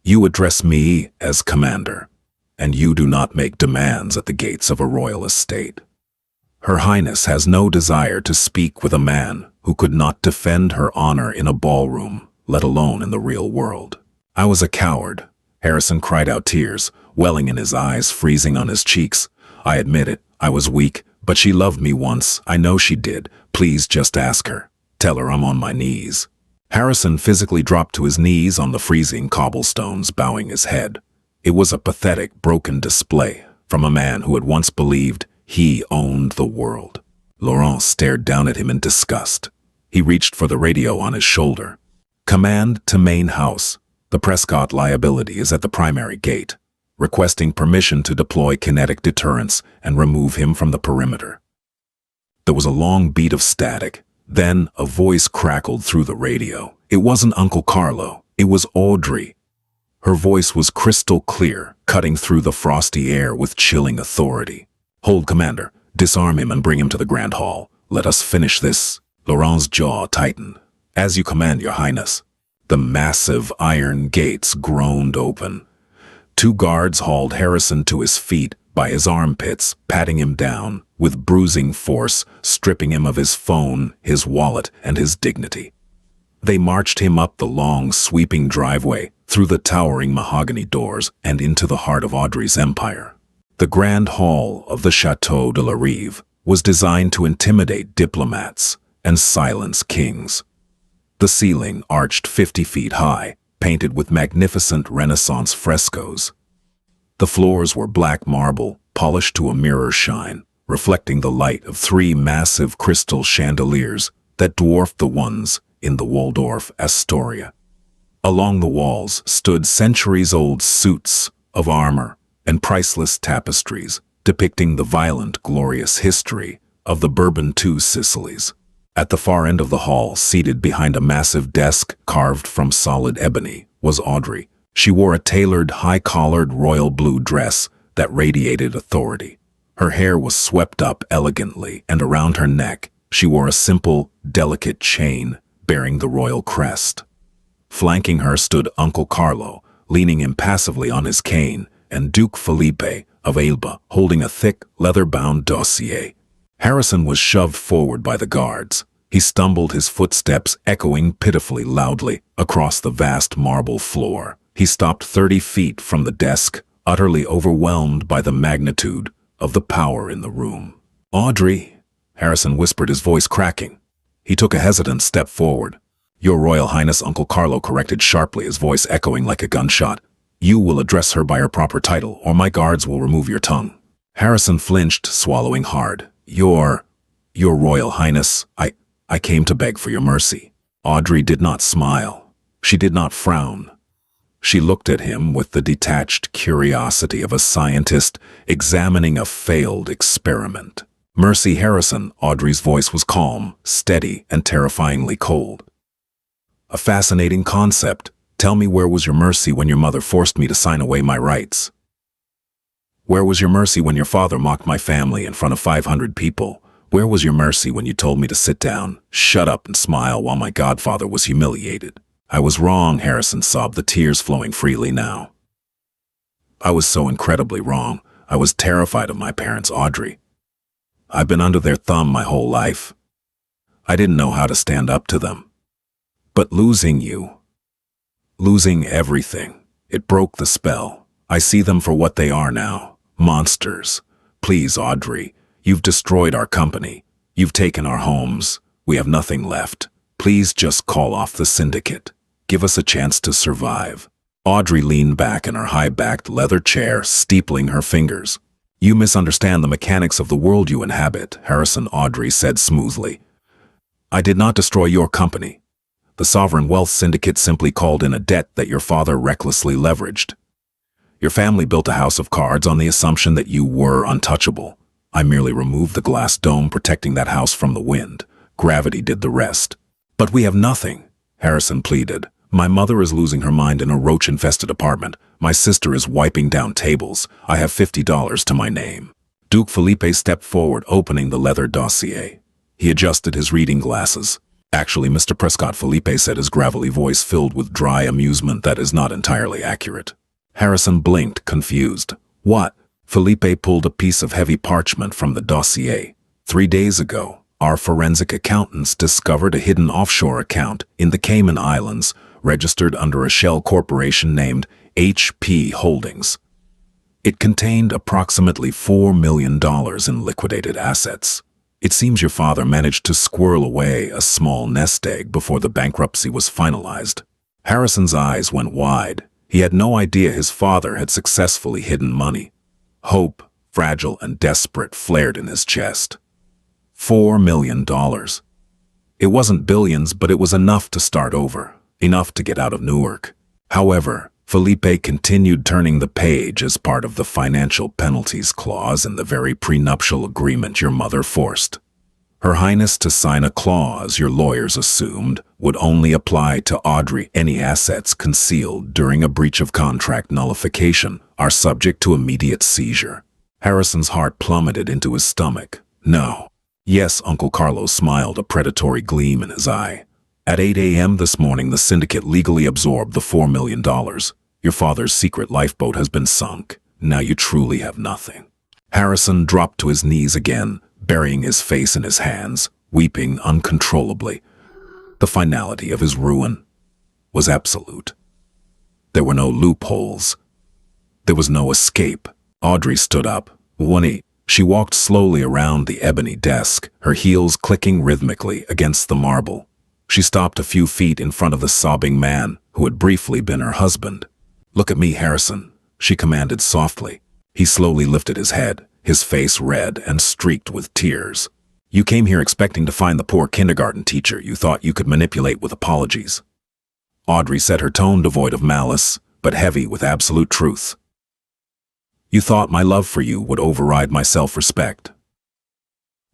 "You address me as commander, and you do not make demands at the gates of a royal estate. Her Highness has no desire to speak with a man who could not defend her honor in a ballroom, let alone in the real world." "I was a coward," Harrison cried out, tears welling in his eyes, freezing on his cheeks. "I admit it. I was weak. But she loved me once. I know she did. Please just ask her. Tell her I'm on my knees." Harrison physically dropped to his knees on the freezing cobblestones, bowing his head. It was a pathetic, broken display from a man who had once believed he owned the world. Laurent stared down at him in disgust. He reached for the radio on his shoulder. "Command to main house. The Prescott liability is at the primary gate, requesting permission to deploy kinetic deterrence and remove him from the perimeter. There was a long beat of static. Then a voice crackled through the radio. It wasn't Uncle Carlo. It was Audrey. Her voice was crystal clear, cutting through the frosty air with chilling authority. "Hold, Commander. Disarm him and bring him to the Grand Hall. Let us finish this." Laurent's jaw tightened. "As you command, Your Highness." The massive iron gates groaned open. Two guards hauled Harrison to his feet by his armpits, patting him down, with bruising force, stripping him of his phone, his wallet, and his dignity. They marched him up the long, sweeping driveway, through the towering mahogany doors, and into the heart of Audrey's empire. The Grand Hall of the Château de la Rive was designed to intimidate diplomats and silence kings. The ceiling arched 50 feet high, painted with magnificent Renaissance frescoes. The floors were black marble, polished to a mirror shine, reflecting the light of three massive crystal chandeliers that dwarfed the ones in the Waldorf Astoria. Along the walls stood centuries-old suits of armor and priceless tapestries depicting the violent, glorious history of the Bourbon II Sicilies. At the far end of the hall, seated behind a massive desk carved from solid ebony, was Audrey. She wore a tailored, high-collared royal blue dress that radiated authority. Her hair was swept up elegantly, and around her neck she wore a simple, delicate chain bearing the royal crest. Flanking her stood Uncle Carlo, leaning impassively on his cane, and Duke Felipe of Elba holding a thick, leather-bound dossier. Harrison was shoved forward by the guards. He stumbled, his footsteps echoing pitifully loudly across the vast marble floor. He stopped 30 feet from the desk, utterly overwhelmed by the magnitude of the power in the room. "Audrey," Harrison whispered, his voice cracking. He took a hesitant step forward. "Your Royal Highness," Uncle Carlo corrected sharply, his voice echoing like a gunshot. "You will address her by her proper title, or my guards will remove your tongue." Harrison flinched, swallowing hard. Your Royal Highness, I came to beg for your mercy." Audrey did not smile. She did not frown. She looked at him with the detached curiosity of a scientist examining a failed experiment. "Mercy, Harrison," Audrey's voice was calm, steady, and terrifyingly cold. "A fascinating concept. Tell me, where was your mercy when your mother forced me to sign away my rights? Where was your mercy when your father mocked my family in front of 500 people? Where was your mercy when you told me to sit down, shut up, and smile while my godfather was humiliated?" "I was wrong," Harrison sobbed, the tears flowing freely now. "I was so incredibly wrong. I was terrified of my parents, Audrey. I've been under their thumb my whole life. I didn't know how to stand up to them. But losing you, losing everything, it broke the spell. I see them for what they are now, monsters. Please, Audrey, you've destroyed our company. You've taken our homes. We have nothing left. Please just call off the syndicate. Give us a chance to survive." Audrey leaned back in her high-backed leather chair, steepling her fingers. "You misunderstand the mechanics of the world you inhabit," Harrison Audrey said smoothly. "I did not destroy your company. The Sovereign Wealth Syndicate simply called in a debt that your father recklessly leveraged. Your family built a house of cards on the assumption that you were untouchable. I merely removed the glass dome protecting that house from the wind. Gravity did the rest." "But we have nothing," Harrison pleaded. "My mother is losing her mind in a roach-infested apartment. My sister is wiping down tables. I have $50 to my name." Duke Felipe stepped forward, opening the leather dossier. He adjusted his reading glasses. "Actually, Mr. Prescott," Felipe said, his gravelly voice filled with dry amusement, "that is not entirely accurate." Harrison blinked, confused. "What?" Felipe pulled a piece of heavy parchment from the dossier. 3 days ago, our forensic accountants discovered a hidden offshore account in the Cayman Islands, registered under a shell corporation named HP Holdings. It contained approximately $4 million in liquidated assets. It seems your father managed to squirrel away a small nest egg before the bankruptcy was finalized." Harrison's eyes went wide. He had no idea his father had successfully hidden money. Hope, fragile and desperate, flared in his chest. $4 million. It wasn't billions, but it was enough to start over, enough to get out of Newark. However, Felipe continued turning the page as part of the financial penalties clause in the very prenuptial agreement your mother forced Her Highness to sign a clause your lawyers assumed would only apply to Audrey. Any assets concealed during a breach of contract nullification are subject to immediate seizure. Harrison's heart plummeted into his stomach. No. Yes, Uncle Carlos smiled, a predatory gleam in his eye. At 8 a.m. this morning, the syndicate legally absorbed the $4 million. Your father's secret lifeboat has been sunk. Now you truly have nothing. Harrison dropped to his knees again, burying his face in his hands, weeping uncontrollably. The finality of his ruin was absolute. There were no loopholes. There was no escape. Audrey stood up. She walked slowly around the ebony desk, her heels clicking rhythmically against the marble. She stopped a few feet in front of the sobbing man who had briefly been her husband. "Look at me, Harrison," she commanded softly. He slowly lifted his head, his face red and streaked with tears. "You came here expecting to find the poor kindergarten teacher you thought you could manipulate with apologies." Audrey said, her tone devoid of malice, but heavy with absolute truth. "You thought my love for you would override my self-respect.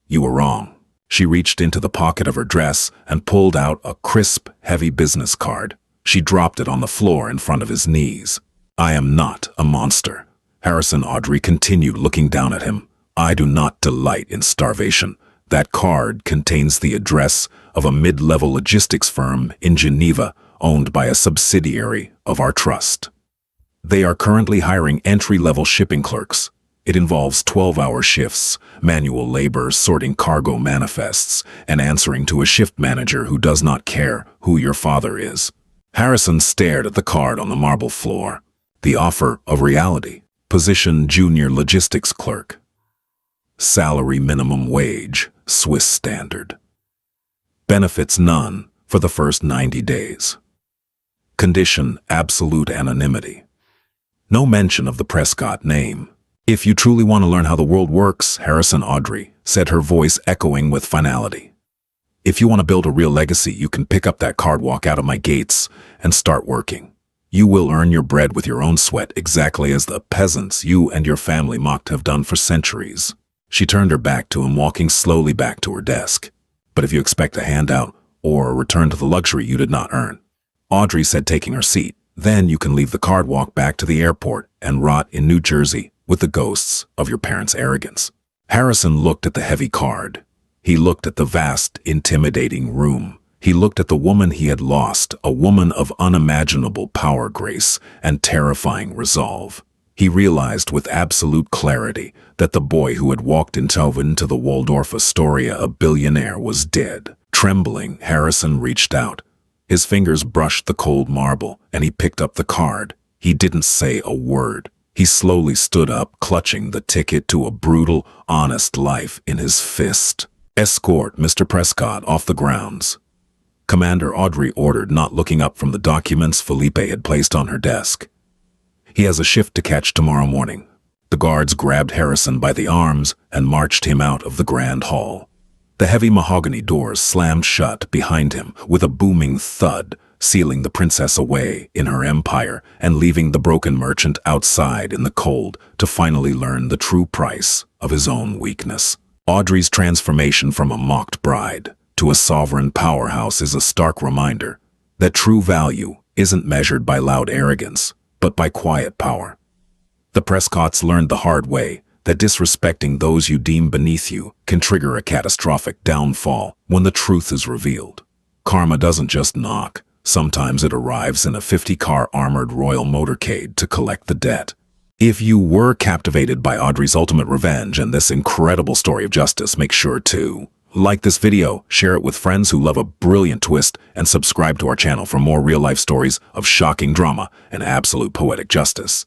You were wrong." She reached into the pocket of her dress and pulled out a crisp, heavy business card. She dropped it on the floor in front of his knees. "I am not a monster." Harrison. Audrey continued looking down at him. "I do not delight in starvation. That card contains the address of a mid-level logistics firm in Geneva, owned by a subsidiary of our trust. They are currently hiring entry-level shipping clerks. It involves 12-hour shifts, manual labor, sorting cargo manifests, and answering to a shift manager who does not care who your father is." Harrison stared at the card on the marble floor. The offer of reality. Position junior logistics clerk. Salary minimum wage, Swiss standard. Benefits none for the first 90 days. Condition absolute anonymity. No mention of the Prescott name. "If you truly want to learn how the world works, Harrison," Audrey said, her voice echoing with finality. "If you want to build a real legacy, you can pick up that card, walk out of my gates, and start working. You will earn your bread with your own sweat, exactly as the peasants you and your family mocked have done for centuries." She turned her back to him, walking slowly back to her desk. "But if you expect a handout or a return to the luxury you did not earn," Audrey said, taking her seat, "then you can leave the card, walk back to the airport, and rot in New Jersey with the ghosts of your parents' arrogance." Harrison looked at the heavy card. He looked at the vast, intimidating room. He looked at the woman he had lost, a woman of unimaginable power, grace, and terrifying resolve. He realized with absolute clarity that the boy who had walked into the Waldorf Astoria, a billionaire, was dead. Trembling, Harrison reached out. His fingers brushed the cold marble, and he picked up the card. He didn't say a word. He slowly stood up, clutching the ticket to a brutal, honest life in his fist. "Escort Mr. Prescott off the grounds," Commander Audrey ordered, not looking up from the documents Felipe had placed on her desk. "He has a shift to catch tomorrow morning." The guards grabbed Harrison by the arms and marched him out of the grand hall. The heavy mahogany doors slammed shut behind him with a booming thud, sealing the princess away in her empire and leaving the broken merchant outside in the cold to finally learn the true price of his own weakness. Audrey's transformation from a mocked bride to a sovereign powerhouse is a stark reminder that true value isn't measured by loud arrogance, but by quiet power. The Prescotts learned the hard way that disrespecting those you deem beneath you can trigger a catastrophic downfall when the truth is revealed. Karma doesn't just knock. Sometimes it arrives in a 50-car armored royal motorcade to collect the debt. If you were captivated by Audrey's ultimate revenge and this incredible story of justice, make sure to like this video, share it with friends who love a brilliant twist, and subscribe to our channel for more real-life stories of shocking drama and absolute poetic justice.